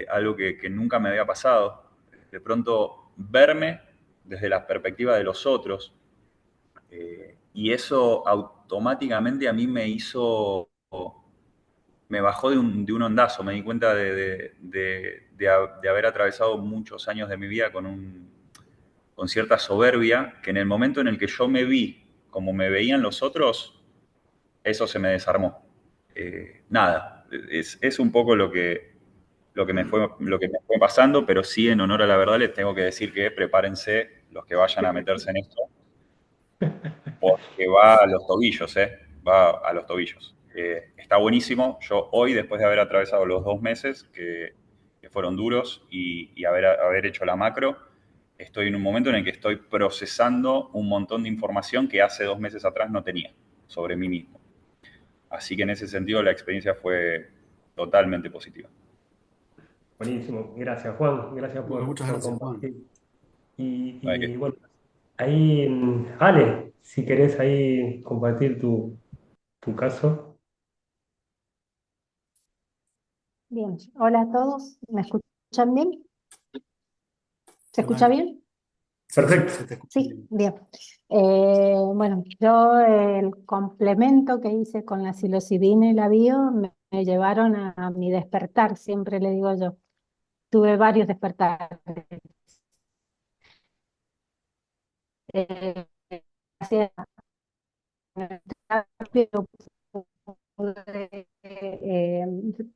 algo que nunca me había pasado. De pronto verme desde la perspectiva de los otros, y eso automáticamente a mí me hizo, me bajó de un ondazo, me di cuenta de haber atravesado muchos años de mi vida con cierta soberbia, que en el momento en el que yo me vi como me veían los otros, eso se me desarmó. Nada, es un poco lo que me fue pasando, pero sí, en honor a la verdad, les tengo que decir que prepárense los que vayan a meterse en esto, porque va a los tobillos, ¿eh? Va a los tobillos. Está buenísimo. Yo hoy, después de haber atravesado los 2 meses que fueron duros y haber hecho la macro, estoy en un momento en el que estoy procesando un montón de información que hace 2 meses atrás no tenía sobre mí mismo. Así que en ese sentido la experiencia fue totalmente positiva. Buenísimo, gracias Juan, gracias Bueno, muchas por gracias, Juan. compartir. Y, No hay que- bueno, ahí, Ale, si querés ahí compartir tu caso. Bien, hola a todos, ¿me escuchan bien? ¿Se Hola, escucha Ale. bien? Sí, sí, Perfecto. se te escucha Sí, bien. bien. Bueno, yo el complemento que hice con la psilocibina y la bio me llevaron a mi despertar, siempre le digo yo. Tuve varios despertares. Eh, Gracias a terapia pude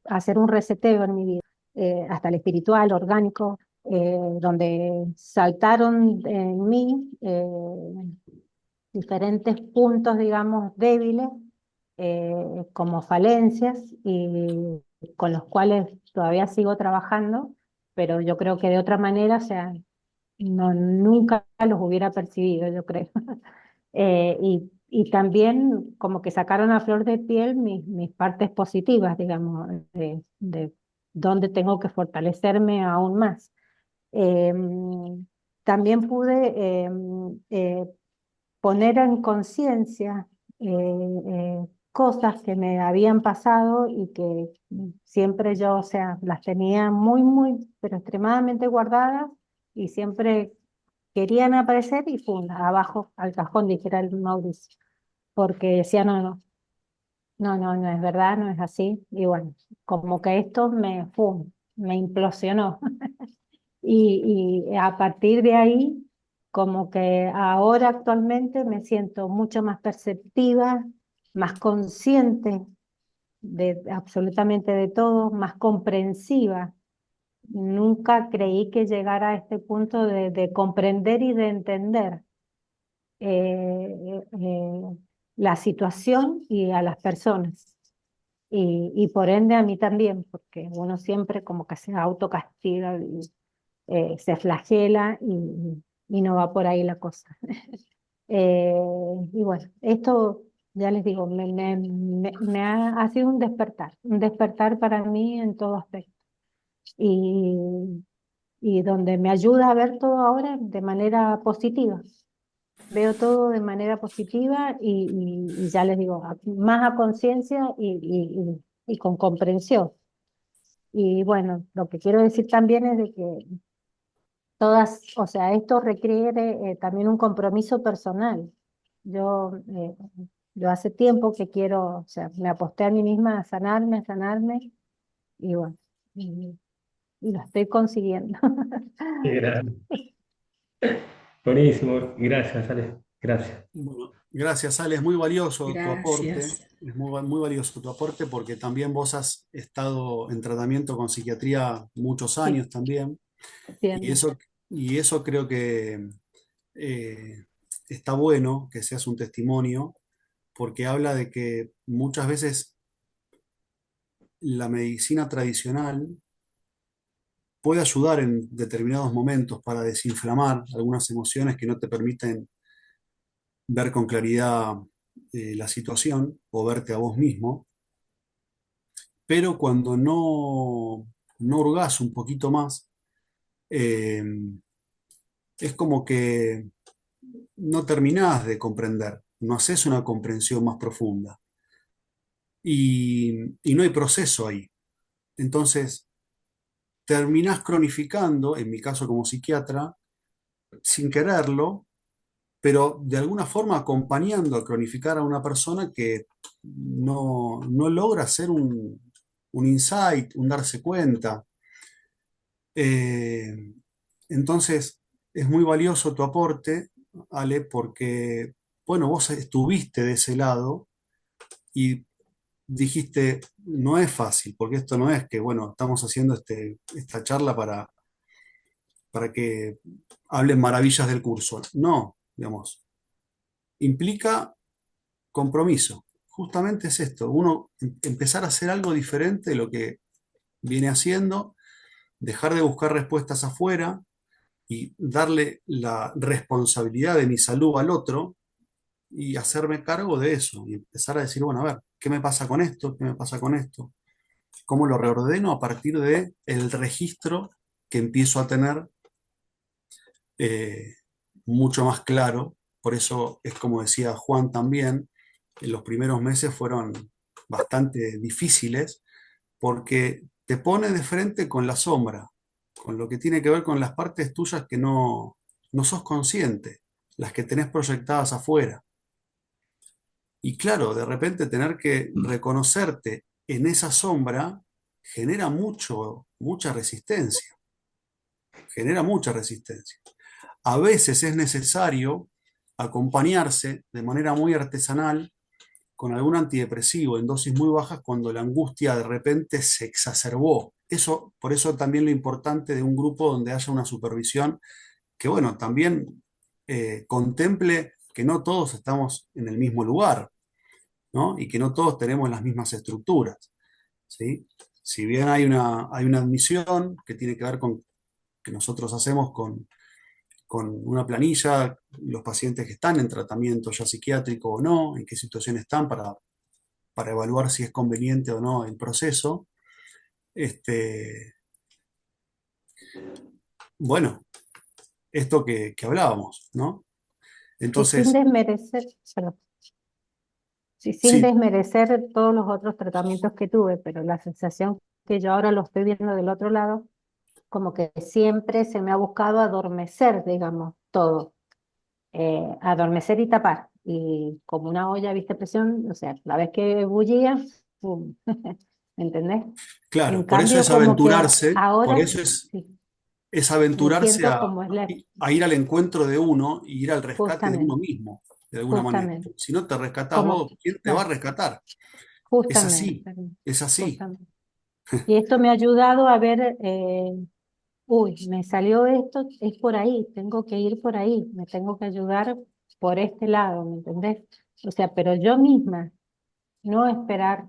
hacer un reseteo en mi vida, hasta el espiritual, orgánico, donde saltaron en mí diferentes puntos, digamos, débiles, como falencias, y con los cuales todavía sigo trabajando, pero yo creo que de otra manera, o sea, no, nunca los hubiera percibido, yo creo. Y también como que sacaron a flor de piel mis partes positivas, digamos, de donde tengo que fortalecerme aún más. También pude poner en conciencia cosas que me habían pasado y que siempre yo, o sea, las tenía muy, muy, pero extremadamente guardadas, y siempre querían aparecer y pum, abajo al cajón, dijera el Mauricio, porque decía, no, no, no, no, no es verdad, no es así. Y bueno, como que esto pum, me implosionó. Y a partir de ahí, como que ahora actualmente me siento mucho más perceptiva, más consciente de absolutamente de todo, más comprensiva. Nunca creí que llegara a este punto de comprender y de entender la situación y a las personas. Y por ende a mí también, porque uno siempre como que se autocastiga y se flagela, y no va por ahí la cosa. Eh, y bueno, esto ya les digo, ha sido un despertar para mí en todo aspecto. Y, y donde me ayuda a ver todo ahora de manera positiva. Veo todo de manera positiva, y ya les digo, más a conciencia y con comprensión. Y bueno, lo que quiero decir también es de que todas, o sea, esto requiere también un compromiso personal. Yo, eh, yo hace tiempo que quiero, o sea, me aposté a mí misma a sanarme, y bueno, y lo estoy consiguiendo. Qué grande. Buenísimo, gracias Ale, gracias. Bueno, gracias, Ale. Es muy valioso tu aporte. Gracias. Es muy valioso tu aporte porque también vos has estado en tratamiento con psiquiatría muchos Sí, años también. Y entiendo. eso, y eso creo que eh, está bueno que seas un testimonio porque habla de que muchas veces la medicina tradicional puede ayudar en determinados momentos para desinflamar algunas emociones que no te permiten ver con claridad la situación o verte a vos mismo, pero cuando no hurgás un poquito más, eh, es como que no terminás de comprender, no haces una comprensión más profunda y no hay proceso ahí. Entonces, terminás cronificando, en mi caso como psiquiatra, sin quererlo, pero de alguna forma acompañando a cronificar a una persona que no logra hacer un insight, un darse cuenta. Eh, entonces, es muy valioso tu aporte, Ale, porque, bueno, vos estuviste de ese lado y dijiste, no es fácil, porque esto no es que, bueno, estamos haciendo esta charla para que hablen maravillas del curso. No, digamos, implica compromiso. Justamente es esto, uno empezar a hacer algo diferente de lo que viene haciendo, dejar de buscar respuestas afuera y darle la responsabilidad de mi salud al otro y hacerme cargo de eso y empezar a decir, bueno, a ver, ¿qué me pasa con esto? ¿Qué me pasa con esto? ¿Cómo lo reordeno a partir de el registro que empiezo a tener eh, mucho más claro? Por eso es como decía Juan también, en los primeros meses fueron bastante difíciles porque te pone de frente con la sombra, con lo que tiene que ver con las partes tuyas que no sos consciente, las que tenés proyectadas afuera. Y claro, de repente tener que reconocerte en esa sombra genera mucha resistencia, genera mucha resistencia. A veces es necesario acompañarse de manera muy artesanal con algún antidepresivo en dosis muy bajas cuando la angustia de repente se exacerbó. Eso, por eso también lo importante de un grupo donde haya una supervisión que, bueno, también contemple que no todos estamos en el mismo lugar, ¿no? Y que no todos tenemos las mismas estructuras, ¿sí? Si bien hay una admisión que tiene que ver con que nosotros hacemos con una planilla, los pacientes que están en tratamiento ya psiquiátrico o no, en qué situación están para evaluar si es conveniente o no el proceso. Este, bueno, esto que hablábamos, ¿no? Y sin Entonces, desmerecer, perdón, sí, sin sí, desmerecer todos los otros tratamientos que tuve, pero la sensación que yo ahora lo estoy viendo del otro lado, como que siempre se me ha buscado adormecer, digamos, todo, adormecer y tapar. Y como una olla, viste, presión, o sea, la vez que bullía, ¡pum! ¿Me entendés? En claro, por eso cambio, es como que aventurarse, por ahora eso sí, es me aventurarse siento como es a ir al encuentro de uno y ir al rescate de uno justamente, mismo, de alguna manera. justamente, Si no te rescatás como, vos, ¿quién te va a claro, rescatar? Es justamente, así, es así. justamente. Y esto me ha ayudado a ver, uy, me salió esto, es por ahí, tengo que ir por ahí, me tengo que ayudar por este lado, ¿me entendés? O sea, pero yo misma, no esperar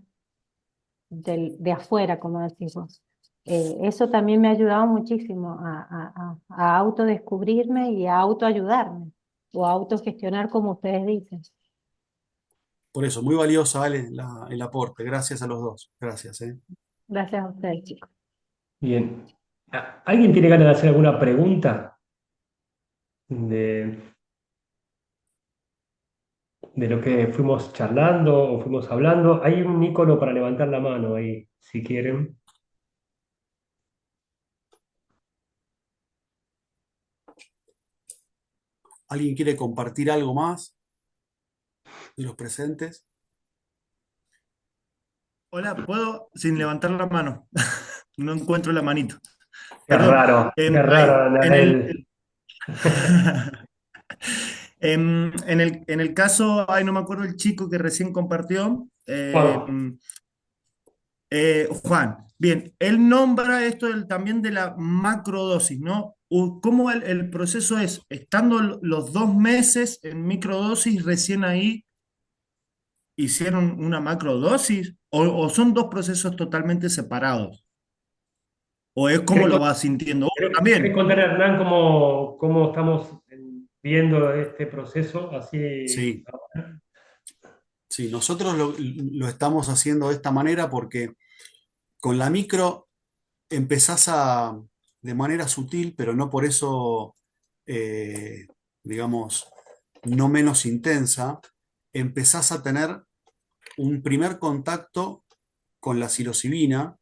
de afuera, como decís vos. Eso también me ha ayudado muchísimo a autodescubrirme y a autoayudarme, o a autogestionar, como ustedes dicen. Por eso, muy valioso, Ale, el aporte. Gracias a los dos. Gracias, ¿eh? Gracias a ustedes, chicos. Bien. ¿Alguien tiene ganas de hacer alguna pregunta de, de lo que fuimos charlando o fuimos hablando? Hay un icono para levantar la mano ahí, si quieren. ¿Alguien quiere compartir algo más de los presentes? Hola, ¿puedo sin levantar la mano? No encuentro la manito. Perdón. Qué raro, En el, Anael. en el caso, ay, no me acuerdo el chico que recién compartió, Juan, Juan. Bien, él nombra esto también de la macrodosis, ¿no? ¿Cómo el proceso es? Estando los 2 meses en microdosis, recién ahí hicieron una macrodosis, o son dos procesos totalmente separados, o es como ¿querés, lo vas sintiendo uno querés también. contar, Hernán, cómo estamos viendo este proceso? Así. Sí, sí. Nosotros lo estamos haciendo de esta manera porque con la micro empezás de manera sutil, pero no por eso, eh, digamos, no menos intensa, empezás a tener un primer contacto con la psilocibina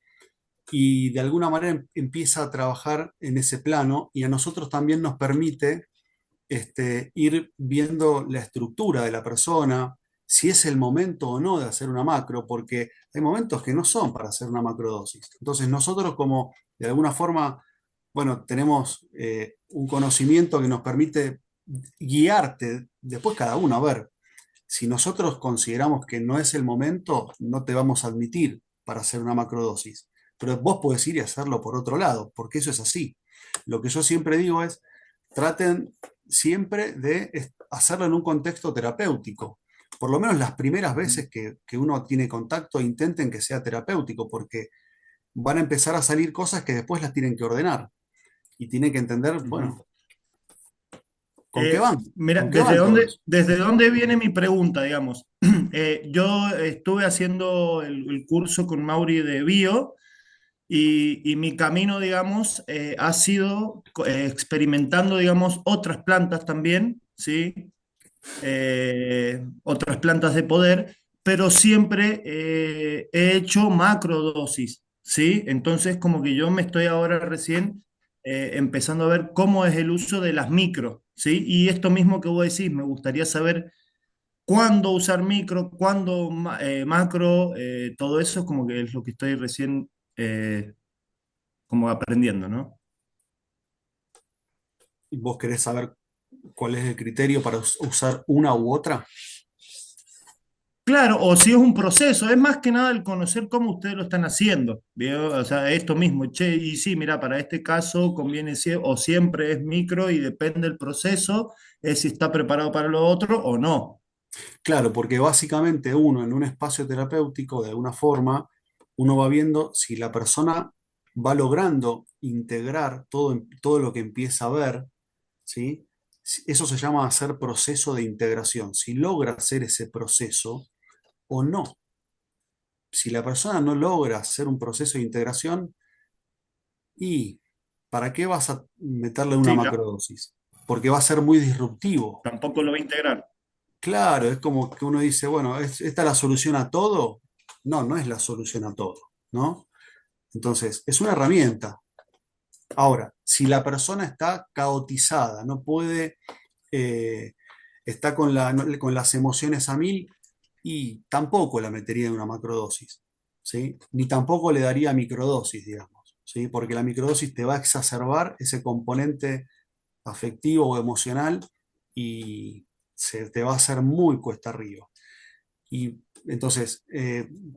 y de alguna manera empieza a trabajar en ese plano y a nosotros también nos permite ir viendo la estructura de la persona, si es el momento o no de hacer una macro, porque hay momentos que no son para hacer una macrodosis. Entonces nosotros como de alguna forma, bueno, tenemos un conocimiento que nos permite guiarte, después cada uno, a ver, si nosotros consideramos que no es el momento, no te vamos a admitir para hacer una macrodosis. Pero vos podés ir y hacerlo por otro lado, porque eso es así. Lo que yo siempre digo es, traten siempre de hacerlo en un contexto terapéutico. Por lo menos las primeras veces que uno tiene contacto, intenten que sea terapéutico, porque van a empezar a salir cosas que después las tienen que ordenar y tienen que entender, bueno, ¿con qué van? Mira, ¿Con qué van todos? desde dónde viene mi pregunta, digamos? Yo estuve haciendo el curso con Mauri de Bio y mi camino, digamos, ha sido experimentando, digamos, otras plantas también, ¿sí? Otras plantas de poder, pero siempre he hecho macrodosis, ¿sí? Entonces, como que yo me estoy ahora recién empezando a ver cómo es el uso de las micro, ¿sí? Y esto mismo que vos decís, me gustaría saber cuándo usar micro, cuándo macro, todo eso como que es lo que estoy recién como aprendiendo, ¿no? ¿Y vos querés saber cuál es el criterio para usar una u otra? Claro, o si es un proceso, es más que nada el conocer cómo ustedes lo están haciendo, ¿vio? O sea, esto mismo, che, y sí, mira, para este caso conviene o siempre es micro y depende del proceso, es si está preparado para lo otro o no. Claro, porque básicamente uno en un espacio terapéutico, de alguna forma, uno va viendo si la persona va logrando integrar todo lo que empieza a ver, ¿sí? Eso se llama hacer proceso de integración, si logra hacer ese proceso o no. Si la persona no logra hacer un proceso de integración, ¿y para qué vas a meterle una Sí, macrodosis? Porque va a ser muy disruptivo. tampoco lo va a integrar. Claro, es como que uno dice, bueno, ¿esta es la solución a todo? No, no es la solución a todo, ¿no? Entonces, es una herramienta. Ahora, si la persona está caotizada, no puede, eh, está con las emociones a mil, y tampoco la metería en una macrodosis, ¿sí? Ni tampoco le daría microdosis, digamos, ¿sí? Porque la microdosis te va a exacerbar ese componente afectivo o emocional y se te va a hacer muy cuesta arriba. Y entonces,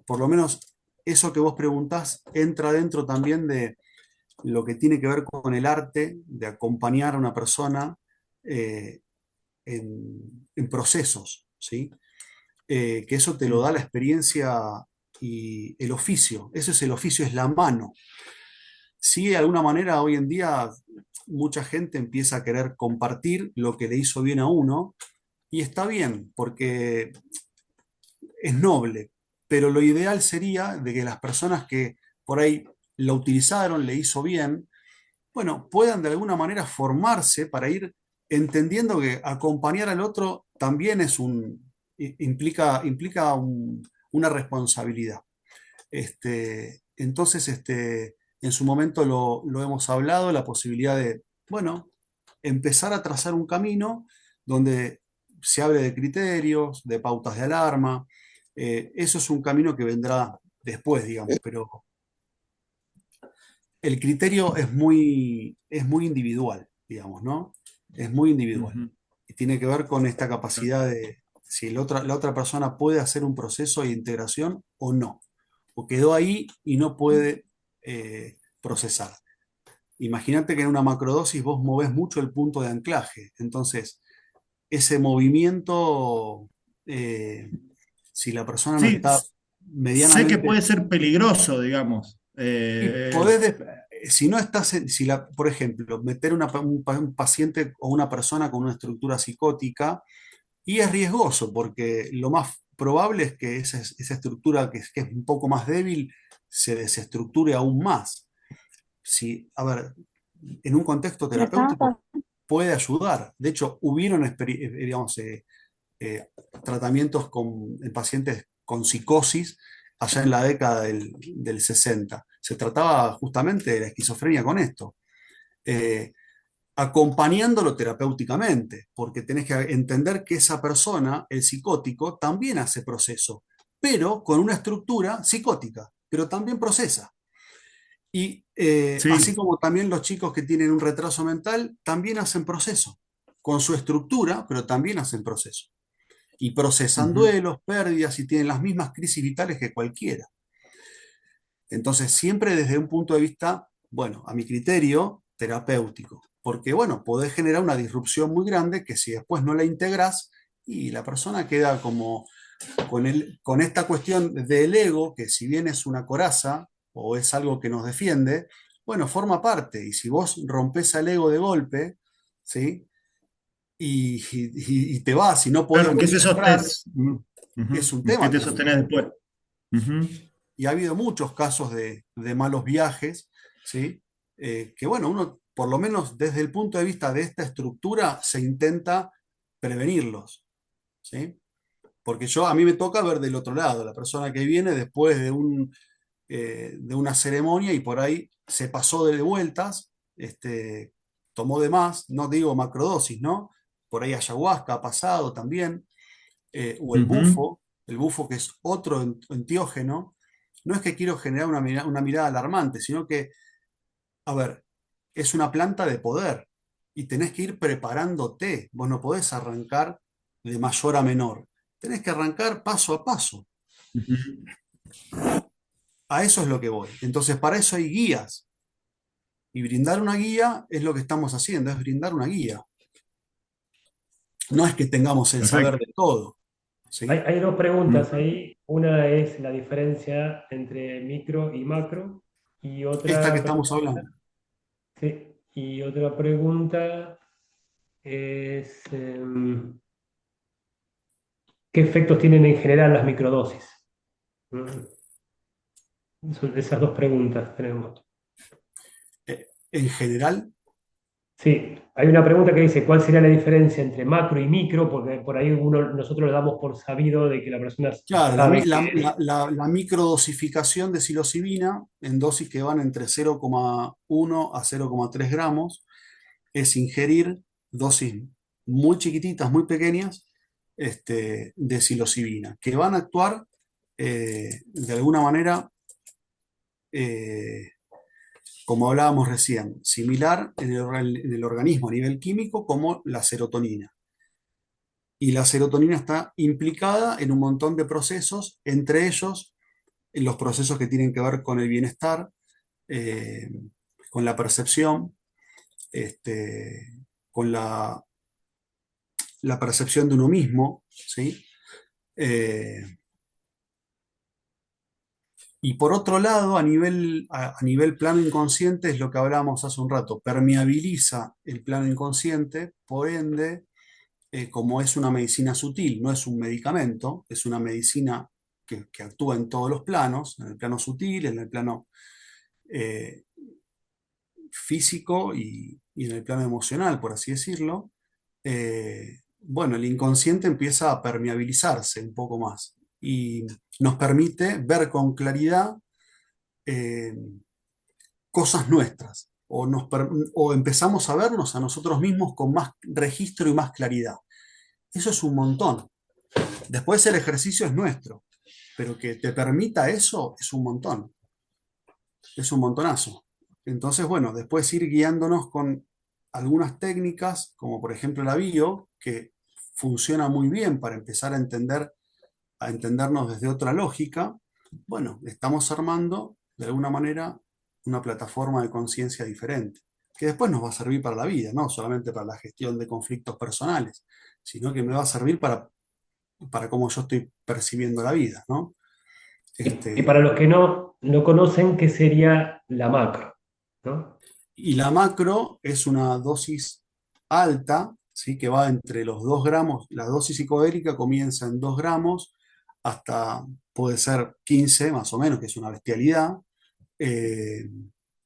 por lo menos eso que vos preguntás entra dentro también de lo que tiene que ver con el arte de acompañar a una persona eh, en procesos, ¿sí? Que eso te lo da la experiencia y el oficio. Eso es el oficio, es la mano. Sí, de alguna manera hoy en día mucha gente empieza a querer compartir lo que le hizo bien a uno y está bien, porque es noble, pero lo ideal sería de que las personas que por ahí lo utilizaron, le hizo bien, bueno, puedan de alguna manera formarse para ir entendiendo que acompañar al otro también implica una responsabilidad. Entonces, en su momento lo hemos hablado, la posibilidad de, bueno, empezar a trazar un camino donde se hable de criterios, de pautas de alarma. Eso es un camino que vendrá después, digamos, pero el criterio es muy individual, digamos, ¿no? Es muy individual. Ujú. Y tiene que ver con esta capacidad de si la otra persona puede hacer un proceso de integración o no. O quedó ahí y no puede procesar. Imagínate que en una macrodosis vos movés mucho el punto de anclaje. Entonces, ese movimiento, eh, si la persona no Sí, está sé que medianamente. puede ser peligroso, digamos. Y si no estás, por ejemplo, meter un paciente o una persona con una estructura psicótica, y es riesgoso, porque lo más probable es que esa estructura que es un poco más débil se desestructure aún más. Si, a ver, en un contexto Me estaba terapéutico puede ayudar. De hecho, hubieron digamos, tratamientos en pacientes con psicosis allá en la década del 60. Se trataba justamente de la esquizofrenia con esto, acompañándolo terapéuticamente, porque tenés que entender que esa persona, el psicótico, también hace proceso, pero con una estructura psicótica, pero también procesa. Y así Sí. como también los chicos que tienen un retraso mental, también hacen proceso, con su estructura, pero también hacen proceso. Y procesan Ujú. duelos, pérdidas y tienen las mismas crisis vitales que cualquiera. Entonces, siempre desde un punto de vista, bueno, a mi criterio, terapéutico. Porque, bueno, podés generar una disrupción muy grande que si después no la integras y la persona queda como con esta cuestión del ego, que si bien es una coraza o es algo que nos defiende, bueno, forma parte. Y si vos rompes al ego de golpe, ¿sí? Y te vas y no podés Claro, ¿qué se volver a entrar, sostenés? es un ¿Qué tema te también. sostenés después? Ujú. Y ha habido muchos casos de malos viajes, ¿sí? Que bueno, uno, por lo menos desde el punto de vista de esta estructura, se intenta prevenirlos, ¿sí? Porque a mí me toca ver del otro lado, la persona que viene después de una ceremonia y por ahí se pasó de vueltas, tomó de más, no digo macrodosis, ¿no? Por ahí ayahuasca ha pasado también, o Ujú. el bufo que es otro entiógeno. No es que quiero generar una mirada alarmante, sino que, a ver, es una planta de poder y tenés que ir preparándote. Vos no podés arrancar de mayor a menor. Tenés que arrancar paso a paso. Ujú. A eso es lo que voy. Entonces, para eso hay guías. Y brindar una guía es lo que estamos haciendo, es brindar una guía. No es que tengamos el saber Perfecto. de todo, Hay, ¿sí? hay dos preguntas Ujú. ahí. Una es la diferencia entre micro y macro. Y Esta que otra estamos pregunta, hablando. sí, y otra pregunta es, ¿qué efectos tienen en general las microdosis? Son esas dos preguntas tenemos. En general, Sí, hay una pregunta que dice, ¿cuál sería la diferencia entre macro y micro? Porque por ahí nosotros lo damos por sabido de que la persona claro, sabe qué es. la microdosificación de psilocibina en dosis que van entre 0,1 a 0,3 gramos es ingerir dosis muy chiquititas, muy pequeñas, de psilocibina, que van a actuar de alguna manera, eh, como hablábamos recién, similar en el organismo a nivel químico como la serotonina. Y la serotonina está implicada en un montón de procesos, entre ellos en los procesos que tienen que ver con el bienestar, eh, con la percepción, este, con la percepción de uno mismo, ¿sí? Eh, y por otro lado, a nivel plano inconsciente, es lo que hablábamos hace un rato, permeabiliza el plano inconsciente, por ende, como es una medicina sutil, no es un medicamento, es una medicina que actúa en todos los planos, en el plano sutil, en el plano eh, físico y en el plano emocional, por así decirlo. Bueno, el inconsciente empieza a permeabilizarse un poco más y nos permite ver con claridad eh, cosas nuestras o empezamos a vernos a nosotros mismos con más registro y más claridad. Eso es un montón. Después el ejercicio es nuestro, pero que te permita eso es un montón, es un montonazo. Entonces, bueno, después ir guiándonos con algunas técnicas, como por ejemplo la bio, que funciona muy bien para empezar a entendernos desde otra lógica. Bueno, estamos armando de alguna manera una plataforma de conciencia diferente, que después nos va a servir para la vida, no solamente para la gestión de conflictos personales, sino que me va a servir para cómo yo estoy percibiendo la vida, ¿no? Y para los que no conocen, ¿qué sería la macro? ¿No? Y la macro es una dosis alta, ¿sí? Que va entre los 2 gramos, la dosis psicodélica comienza en 2 gramos hasta puede ser 15 más o menos, que es una bestialidad. Eh,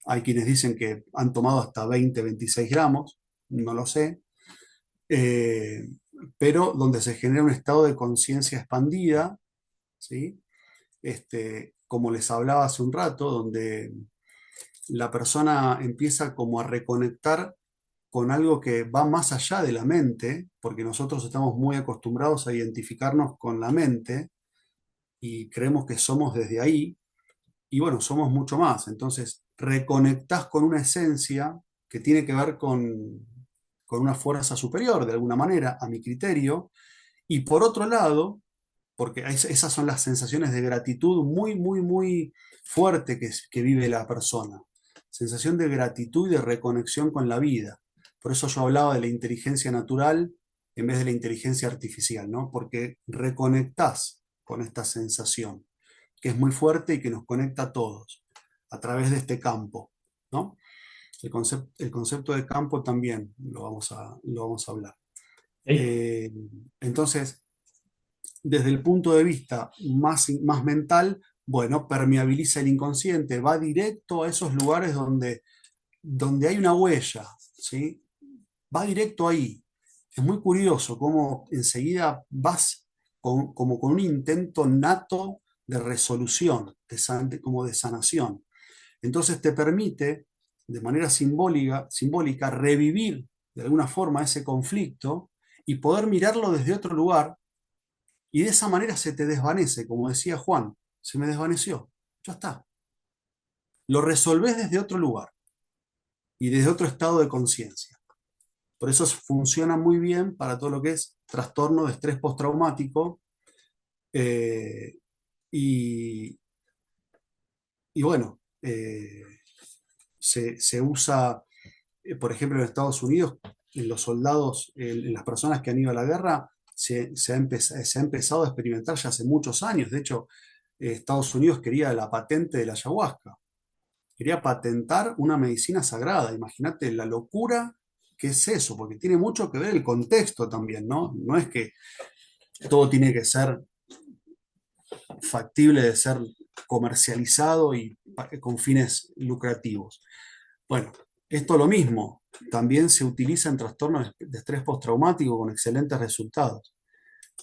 Hay quienes dicen que han tomado hasta 20, 26 gramos. no lo sé, eh, pero donde se genera un estado de conciencia expandida, ¿sí? Como les hablaba hace un rato, donde la persona empieza como a reconectar con algo que va más allá de la mente, porque nosotros estamos muy acostumbrados a identificarnos con la mente y creemos que somos desde ahí, y bueno, somos mucho más. Entonces, reconectás con una esencia que tiene que ver con una fuerza superior, de alguna manera, a mi criterio, y por otro lado, porque esas son las sensaciones de gratitud muy, muy, muy fuerte que vive la persona. Sensación de gratitud y de reconexión con la vida. Por eso yo hablaba de la inteligencia natural en vez de la inteligencia artificial, ¿no? Porque reconectás con esta sensación, que es muy fuerte y que nos conecta a todos a través de este campo, ¿no? El concepto de campo también lo vamos a hablar. ¿Sí? Eh, entonces, desde el punto de vista más mental, bueno, permeabiliza el inconsciente, va directo a esos lugares donde hay una huella, ¿sí? Va directo ahí. Es muy curioso cómo enseguida vas como con un intento nato de resolución, como de sanación. Entonces te permite, de manera simbólica, revivir de alguna forma ese conflicto y poder mirarlo desde otro lugar y de esa manera se te desvanece, como decía Juan, se me desvaneció, ya está. Lo resolvés desde otro lugar y desde otro estado de conciencia. Por eso funciona muy bien para todo lo que es trastorno de estrés postraumático eh, y, y bueno, se usa, por ejemplo, en Estados Unidos, en los soldados, en las personas que han ido a la guerra, se ha empezado a experimentar ya hace muchos años. De hecho, Estados Unidos quería la patente de la ayahuasca, quería patentar una medicina sagrada. Imagínate la locura que es eso, porque tiene mucho que ver el contexto también, ¿no? No es que todo tiene que ser factible de ser comercializado y con fines lucrativos. Bueno, esto lo mismo, también se utiliza en trastornos de estrés postraumático con excelentes resultados.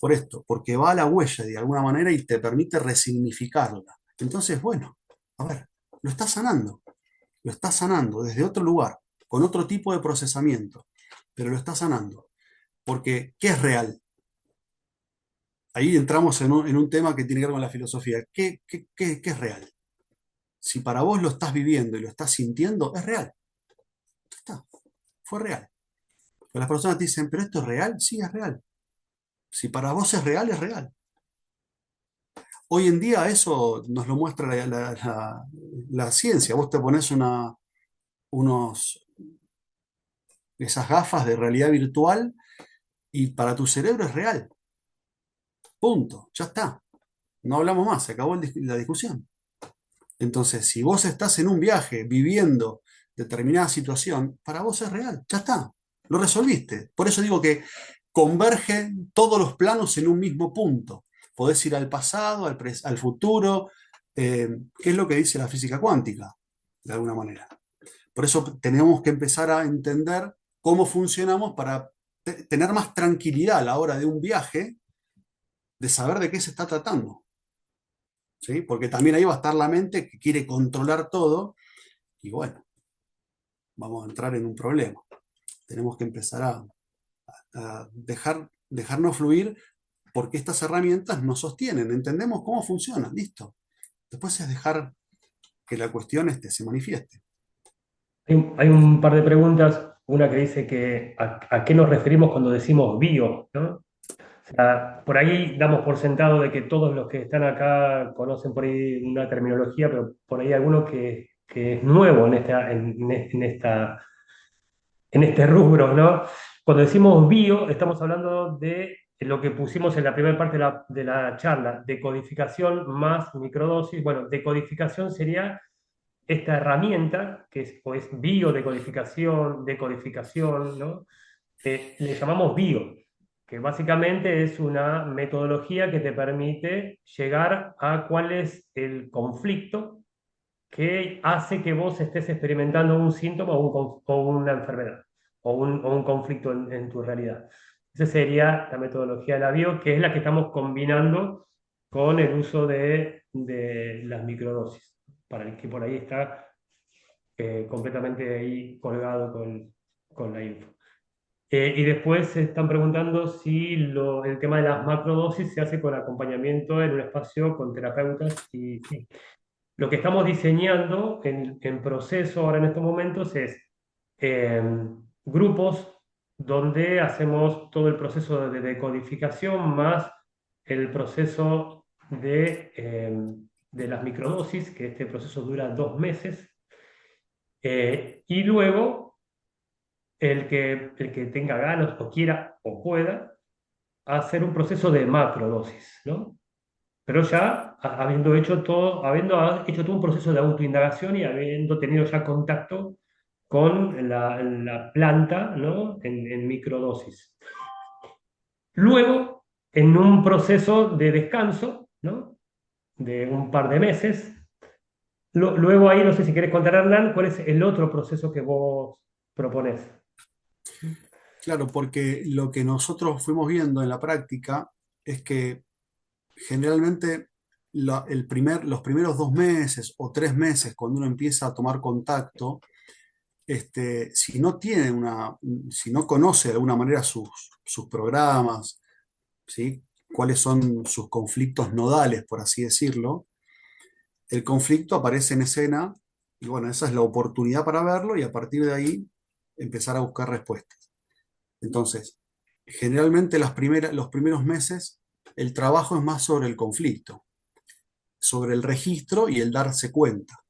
Por esto, porque va a la huella de alguna manera y te permite resignificarla. Entonces, bueno, a ver, lo está sanando desde otro lugar, con otro tipo de procesamiento, pero lo está sanando. Porque, ¿qué es real? Ahí entramos en un tema que tiene que ver con la filosofía. ¿Qué es real? Si para vos lo estás viviendo y lo estás sintiendo, es real. Ya está, fue real. Pero las personas te dicen, ¿pero esto es real? Sí, es real. Si para vos es real, es real. Hoy en día eso nos lo muestra la ciencia. Vos te pones unos, esas gafas de realidad virtual y para tu cerebro es real. Punto, ya está. No hablamos más, se acabó la discusión. Entonces, si vos estás en un viaje viviendo determinada situación, para vos es real, ya está, lo resolviste. Por eso digo que convergen todos los planos en un mismo punto. Podés ir al pasado, al futuro, que es lo que dice la física cuántica, de alguna manera. Por eso tenemos que empezar a entender cómo funcionamos para tener más tranquilidad a la hora de un viaje, de saber de qué se está tratando. ¿Sí? Porque también ahí va a estar la mente que quiere controlar todo y bueno, vamos a entrar en un problema. Tenemos que empezar a dejarnos fluir porque estas herramientas nos sostienen, entendemos cómo funcionan, listo. Después es dejar que la cuestión se manifieste. Hay un par de preguntas. Una que dice que a qué nos referimos cuando decimos bio, ¿no? O sea, por ahí damos por sentado de que todos los que están acá conocen por ahí una terminología, pero por ahí alguno que es nuevo en este rubro, ¿no? Cuando decimos bio, estamos hablando de lo que pusimos en la primera parte de la charla, decodificación más microdosis. Bueno, decodificación sería esta herramienta, que es, o es biodecodificación, decodificación, ¿no? Le llamamos bio, que básicamente es una metodología que te permite llegar a cuál es el conflicto que hace que vos estés experimentando un síntoma o una enfermedad. o un conflicto en tu realidad. Esa sería la metodología de la bio, que es la que estamos combinando con el uso de las microdosis, para el que por ahí está completamente ahí colgado con la info. Y después se están preguntando si el tema de las macrodosis se hace con acompañamiento en un espacio con terapeutas. Y sí. Lo que estamos diseñando en proceso ahora en estos momentos es eh, grupos donde hacemos todo el proceso de decodificación más el proceso de las microdosis, que este proceso dura 2 meses. Y luego el que tenga ganas o quiera o pueda hacer un proceso de macrodosis, ¿no? Pero ya habiendo hecho todo un proceso de autoindagación y habiendo tenido ya contacto con la planta, ¿no? En microdosis. Luego, en un proceso de descanso, ¿no? De un par de meses. Luego ahí, no sé si querés contar, Hernán, cuál es el otro proceso que vos proponés. Claro, porque lo que nosotros fuimos viendo en la práctica es que generalmente los primeros 2 meses o 3 meses, cuando uno empieza a tomar contacto, si no tiene si no conoce de alguna manera sus programas, ¿sí? Cuáles son sus conflictos nodales, por así decirlo, el conflicto aparece en escena y bueno, esa es la oportunidad para verlo y a partir de ahí empezar a buscar respuestas. Entonces, generalmente los primeros meses el trabajo es más sobre el conflicto, sobre el registro y el darse cuenta,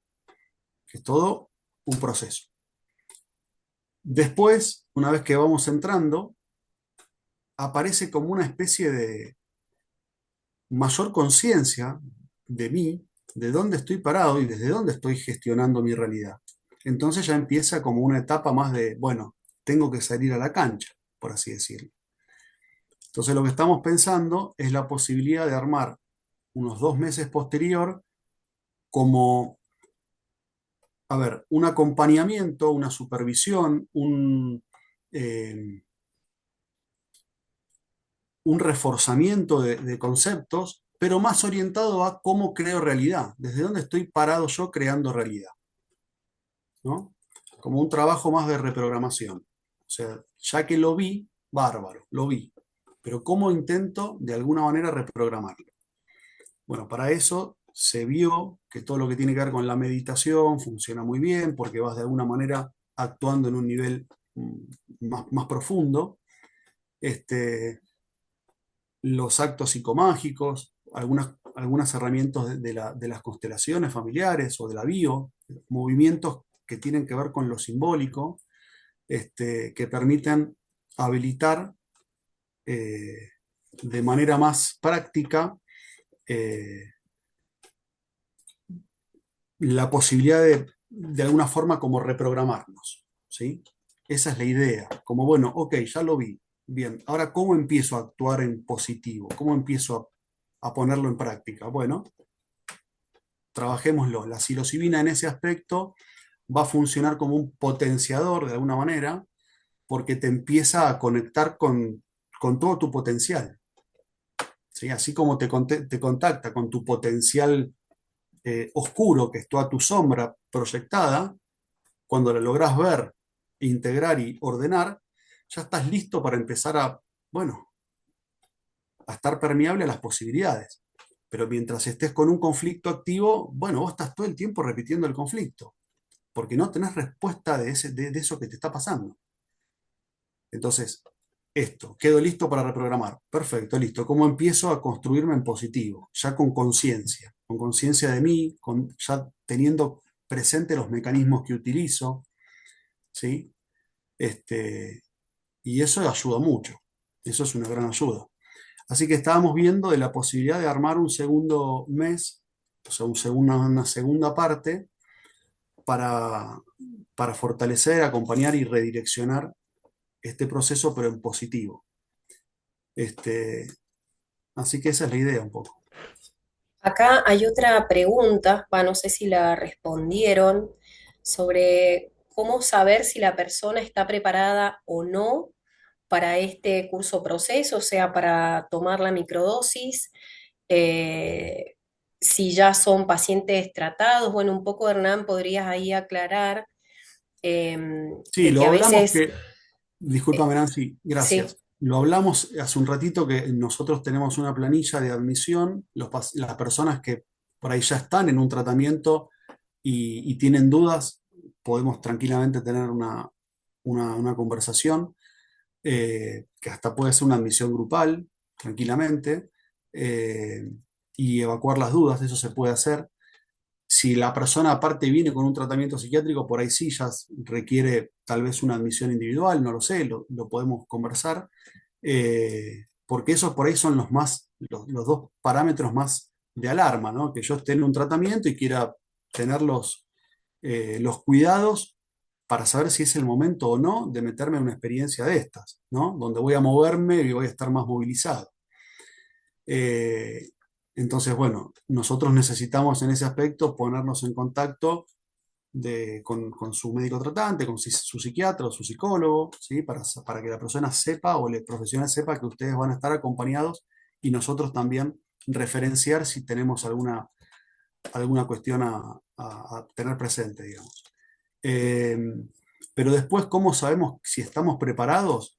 que es todo un proceso. Después, una vez que vamos entrando, aparece como una especie de mayor conciencia de mí, de dónde estoy parado y desde dónde estoy gestionando mi realidad. Entonces ya empieza como una etapa más de, bueno, tengo que salir a la cancha, por así decirlo. Entonces lo que estamos pensando es la posibilidad de armar unos 2 meses posterior como, a ver, un acompañamiento, una supervisión, un reforzamiento de conceptos, pero más orientado a cómo creo realidad, desde dónde estoy parado yo creando realidad, ¿no? Como un trabajo más de reprogramación. O sea, ya que lo vi, bárbaro, lo vi, pero ¿cómo intento de alguna manera reprogramarlo? Bueno, para eso se vio que todo lo que tiene que ver con la meditación funciona muy bien porque vas de alguna manera actuando en un nivel más profundo. Los actos psicomágicos, algunas herramientas de las constelaciones familiares o de la bio, movimientos que tienen que ver con lo simbólico, que permiten habilitar de manera más práctica eh, la posibilidad de alguna forma como reprogramarnos, ¿sí? Esa es la idea, como bueno, ok, ya lo vi, bien, ahora ¿cómo empiezo a actuar en positivo? ¿Cómo empiezo a ponerlo en práctica? Bueno, trabajémoslo. La psilocibina en ese aspecto va a funcionar como un potenciador de alguna manera, porque te empieza a conectar con todo tu potencial, ¿sí? Así como te contacta con tu potencial oscuro, que es toda tu sombra proyectada, cuando la logras ver, integrar y ordenar, ya estás listo para empezar bueno, a estar permeable a las posibilidades. Pero mientras estés con un conflicto activo, bueno, vos estás todo el tiempo repitiendo el conflicto, porque no tenés respuesta de eso que te está pasando. Entonces, quedo listo para reprogramar. Perfecto, listo. ¿Cómo empiezo a construirme en positivo? Ya con conciencia de mí, ya teniendo presente los mecanismos que utilizo, ¿sí? Y eso ayuda mucho. Eso es una gran ayuda. Así que estábamos viendo de la posibilidad de armar un segundo mes, o sea, una segunda parte para, para fortalecer, acompañar y redireccionar este proceso, pero en positivo. Así que esa es la idea un poco. Acá hay otra pregunta, no sé si la respondieron, sobre cómo saber si la persona está preparada o no para este curso proceso, o sea, para tomar la microdosis, eh, si ya son pacientes tratados. Bueno, un poco, Hernán, podrías ahí aclarar Sí, de lo que a hablamos veces, que, discúlpame Nancy, sí, gracias. Lo hablamos hace un ratito que nosotros tenemos una planilla de admisión, las personas que por ahí ya están en un tratamiento y tienen dudas, podemos tranquilamente tener una conversación, que hasta puede ser una admisión grupal, tranquilamente, eh, y evacuar las dudas, eso se puede hacer. Si la persona aparte viene con un tratamiento psiquiátrico, por ahí sí ya requiere tal vez una admisión individual, no lo sé, lo podemos conversar, porque esos por ahí son los dos parámetros más de alarma, ¿no? Que yo esté en un tratamiento y quiera tener los cuidados para saber si es el momento o no de meterme en una experiencia de estas, ¿no? Donde voy a moverme y voy a estar más movilizado. Eh, entonces, bueno, nosotros necesitamos en ese aspecto ponernos en contacto con su médico tratante, con su psiquiatra o su psicólogo, ¿sí? Para que la persona sepa o el profesional sepa que ustedes van a estar acompañados y nosotros también referenciar si tenemos alguna cuestión a tener presente, digamos. Eh, pero después, ¿cómo sabemos si estamos preparados?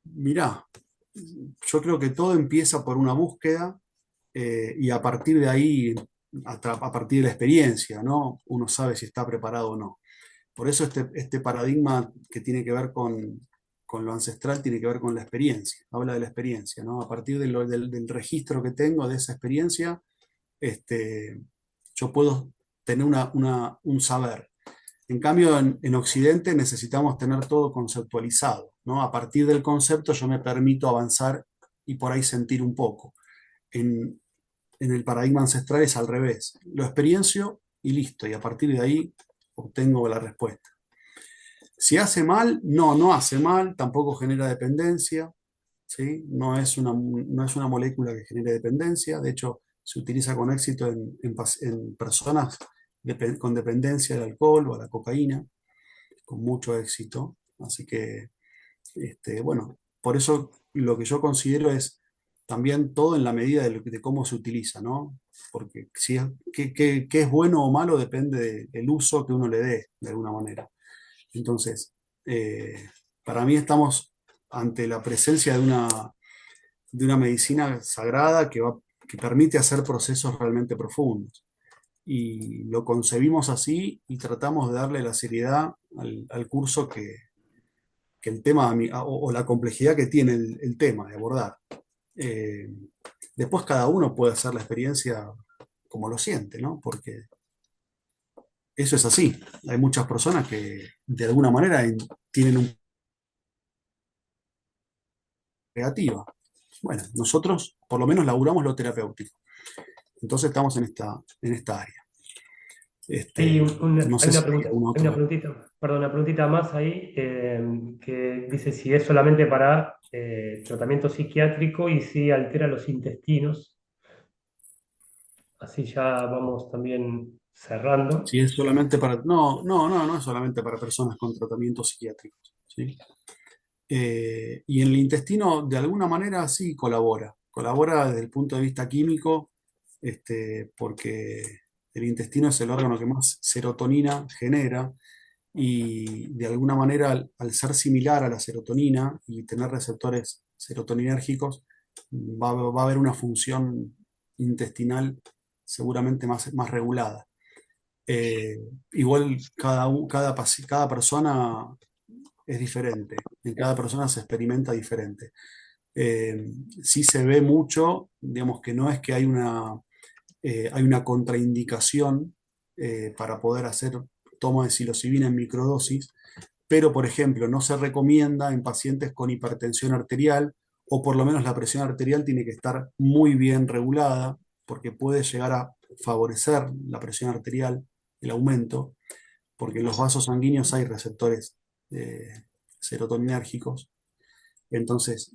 Mirá, yo creo que todo empieza por una búsqueda, y a partir de ahí, a partir de la experiencia, ¿no? Uno sabe si está preparado o no. Por eso este paradigma que tiene que ver con lo ancestral tiene que ver con la experiencia, habla de la experiencia, ¿no? A partir del registro que tengo de esa experiencia, este, yo puedo tener un saber. En cambio, en Occidente necesitamos tener todo conceptualizado, ¿no? A partir del concepto yo me permito avanzar y por ahí sentir un poco. En, en el paradigma ancestral es al revés. Lo experiencio y listo, y a partir de ahí obtengo la respuesta. Si hace mal, no hace mal, tampoco genera dependencia, ¿sí? No es una molécula que genere dependencia, de hecho se utiliza con éxito en personas con dependencia al alcohol o a la cocaína, con mucho éxito. Así que, bueno, por eso lo que yo considero es también todo en la medida de cómo se utiliza, ¿no? Porque si qué es bueno o malo depende del uso que uno le dé, de alguna manera. Entonces, para mí estamos ante la presencia de una medicina sagrada que permite hacer procesos realmente profundos. Y lo concebimos así y tratamos de darle la seriedad al curso que el tema, o la complejidad que tiene el tema de abordar. Eh, Después cada uno puede hacer la experiencia como lo siente, ¿no? Porque eso es así. Hay muchas personas que de alguna manera tienen un creativa. Bueno, nosotros por lo menos laburamos lo terapéutico. Entonces estamos en esta área. Hay, No hay sé si hay algún hay una otro. preguntita, perdón, una preguntita más ahí que dice si es solamente para tratamiento psiquiátrico y si altera los intestinos. Así ya vamos también cerrando. Si es solamente para. No es solamente para personas con tratamientos psiquiátricos, ¿sí? Y en el intestino, de alguna manera, sí colabora. Colabora desde el punto de vista químico, porque el intestino es el órgano que más serotonina genera y de alguna manera, al ser similar a la serotonina y tener receptores serotoninérgicos, va a haber una función intestinal seguramente más regulada. Eh, Igual cada persona es diferente, en cada persona se experimenta diferente. Eh, sí se ve mucho, digamos que no es que hay una contraindicación, para poder hacer toma de psilocibina en microdosis, pero por ejemplo no se recomienda en pacientes con hipertensión arterial, o por lo menos la presión arterial tiene que estar muy bien regulada, porque puede llegar a favorecer la presión arterial, el aumento, porque en los vasos sanguíneos hay receptores serotoninérgicos. Entonces,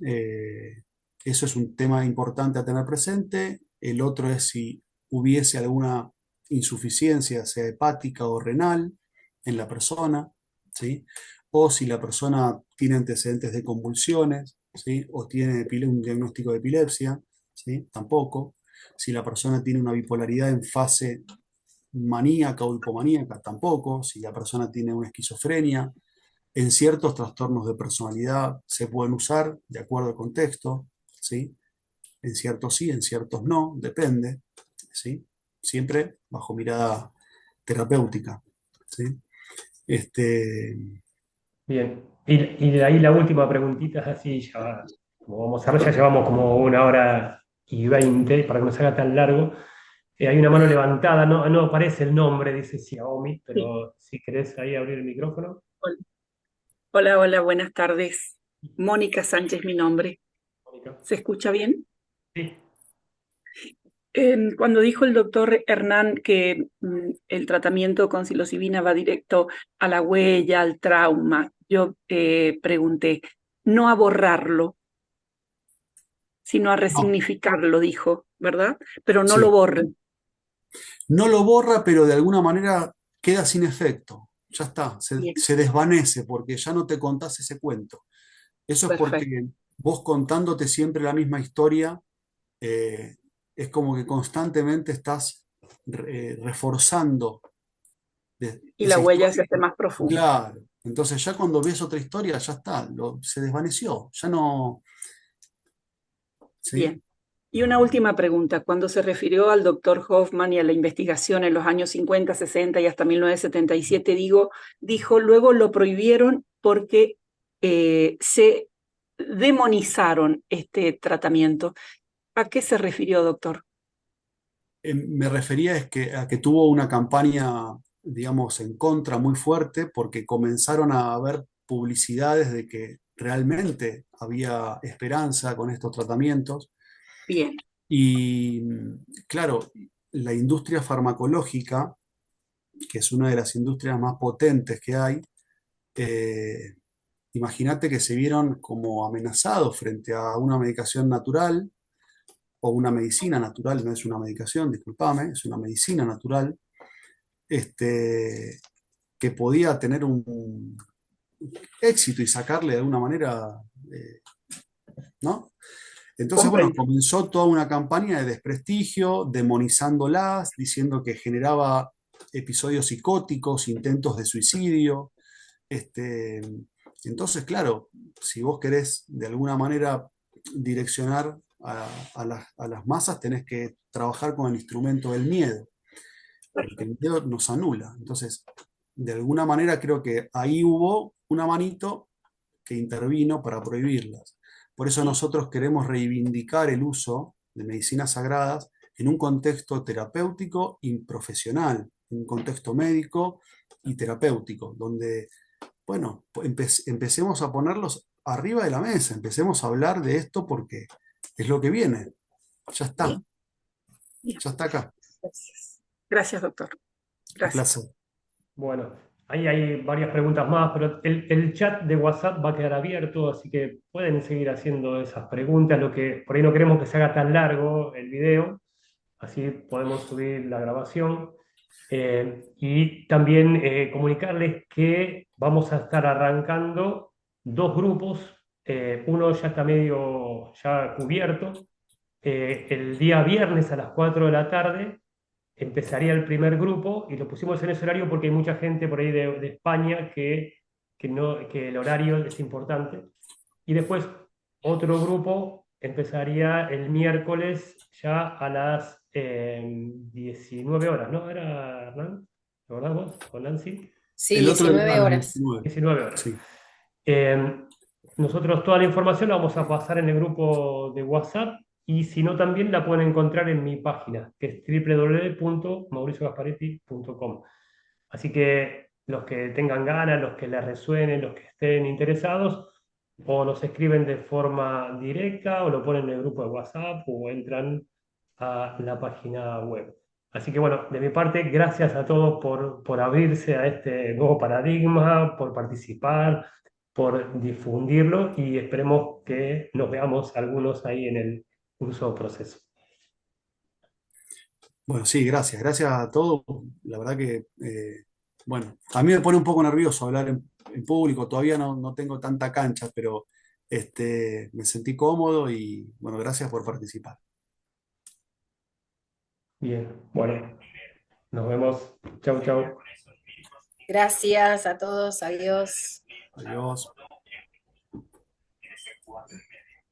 eso es un tema importante a tener presente. El otro es si hubiese alguna insuficiencia, sea hepática o renal, en la persona, ¿sí? O si la persona tiene antecedentes de convulsiones, ¿sí? O tiene un diagnóstico de epilepsia, ¿sí? Tampoco. Si la persona tiene una bipolaridad en fase maníaca o hipomaníaca, tampoco. Si la persona tiene una esquizofrenia, en ciertos trastornos de personalidad se pueden usar de acuerdo al contexto, ¿sí? En ciertos sí, en ciertos no, depende, ¿sí? Siempre bajo mirada terapéutica, ¿sí? Este, Bien. Y de ahí la última preguntita, así ya, como vamos a ver, ya llevamos como 1 hora y 20 para que no se haga tan largo. Hay una mano levantada, no aparece el nombre, dice Xiaomi, Sí. pero si querés ahí abrir el micrófono. Hola, hola, hola, buenas tardes. Mónica Sánchez, mi nombre. Mónica. ¿Se escucha bien? Sí, Cuando dijo el doctor Hernán que el tratamiento con psilocibina va directo a la huella, al trauma, yo pregunté, no a borrarlo, sino a no, resignificarlo, dijo, ¿verdad? Pero no lo sí. borren. No lo borra, pero de alguna manera queda sin efecto. Ya está, Bien, se desvanece porque ya no te contás ese cuento. Eso es perfecto. porque vos contándote siempre la misma historia, eh, es como que constantemente estás reforzando Y la esa huella se historia. hace más profunda. Claro. Entonces ya cuando ves otra historia, ya está, se desvaneció, ya no, ¿sí? Bien. Y una última pregunta. Cuando se refirió al doctor Hoffman y a la investigación en los años 50, 60 y hasta 1977, dijo, luego lo prohibieron porque se demonizaron este tratamiento. ¿A qué se refirió, doctor? Me refería a que tuvo una campaña, digamos, en contra muy fuerte porque comenzaron a haber publicidades de que realmente había esperanza con estos tratamientos Bien, y claro, la industria farmacológica, que es una de las industrias más potentes que hay, eh, imagínate que se vieron como amenazados frente a una medicación natural o una medicina natural, no es una medicación, discúlpame, es una medicina natural, este, que podía tener un éxito y sacarle de alguna manera, eh, ¿no? Entonces, bueno, comprendo. comenzó toda una campaña de desprestigio, demonizándolas, diciendo que generaba episodios psicóticos, intentos de suicidio. Este, entonces, claro, si vos querés de alguna manera direccionar a las masas, tenés que trabajar con el instrumento del miedo, porque el miedo nos anula. Entonces, de alguna manera creo que ahí hubo una manito que intervino para prohibirlas. Por eso nosotros queremos reivindicar el uso de medicinas sagradas en un contexto terapéutico y profesional, en un contexto médico y terapéutico, donde, bueno, empecemos a ponerlos arriba de la mesa, empecemos a hablar de esto porque es lo que viene, ya está, Bien, bien. ya está acá. Gracias. Gracias, doctor. Un Gracias. placer. bueno, ahí hay varias preguntas más, pero el chat de WhatsApp va a quedar abierto, así que pueden seguir haciendo esas preguntas. Lo que por ahí no queremos que se haga tan largo el video, así podemos subir la grabación. Y también comunicarles que vamos a estar arrancando 2 grupos. Uno ya está medio ya cubierto. El día viernes a las 4 de la tarde empezaría el primer grupo y lo pusimos en ese horario porque hay mucha gente por ahí de España que el horario es importante. Y después otro grupo empezaría el miércoles ya a las 19 horas, ¿no? ¿Era Hernán? ¿Lo verdad vos? ¿Con Nancy? Sí, El otro era 19 a las horas. 19. 19 horas. Sí. Nosotros toda la información la vamos a pasar en el grupo de WhatsApp y si no también la pueden encontrar en mi página, que es www.mauriciogasparetti.com. Así que los que tengan ganas, los que les resuenen, los que estén interesados, o nos escriben de forma directa o lo ponen en el grupo de WhatsApp o entran a la página web. Así que bueno, de mi parte, gracias a todos por abrirse a este nuevo paradigma, por participar, por difundirlo y esperemos que nos veamos algunos ahí en el curso proceso. Bueno, sí, gracias. Gracias a todos. La verdad que, bueno, a mí me pone un poco nervioso hablar en público. Todavía no tengo tanta cancha, pero me sentí cómodo y bueno, gracias por participar. Bien, bueno, nos vemos. Chau, chau. Gracias a todos, adiós. Adiós.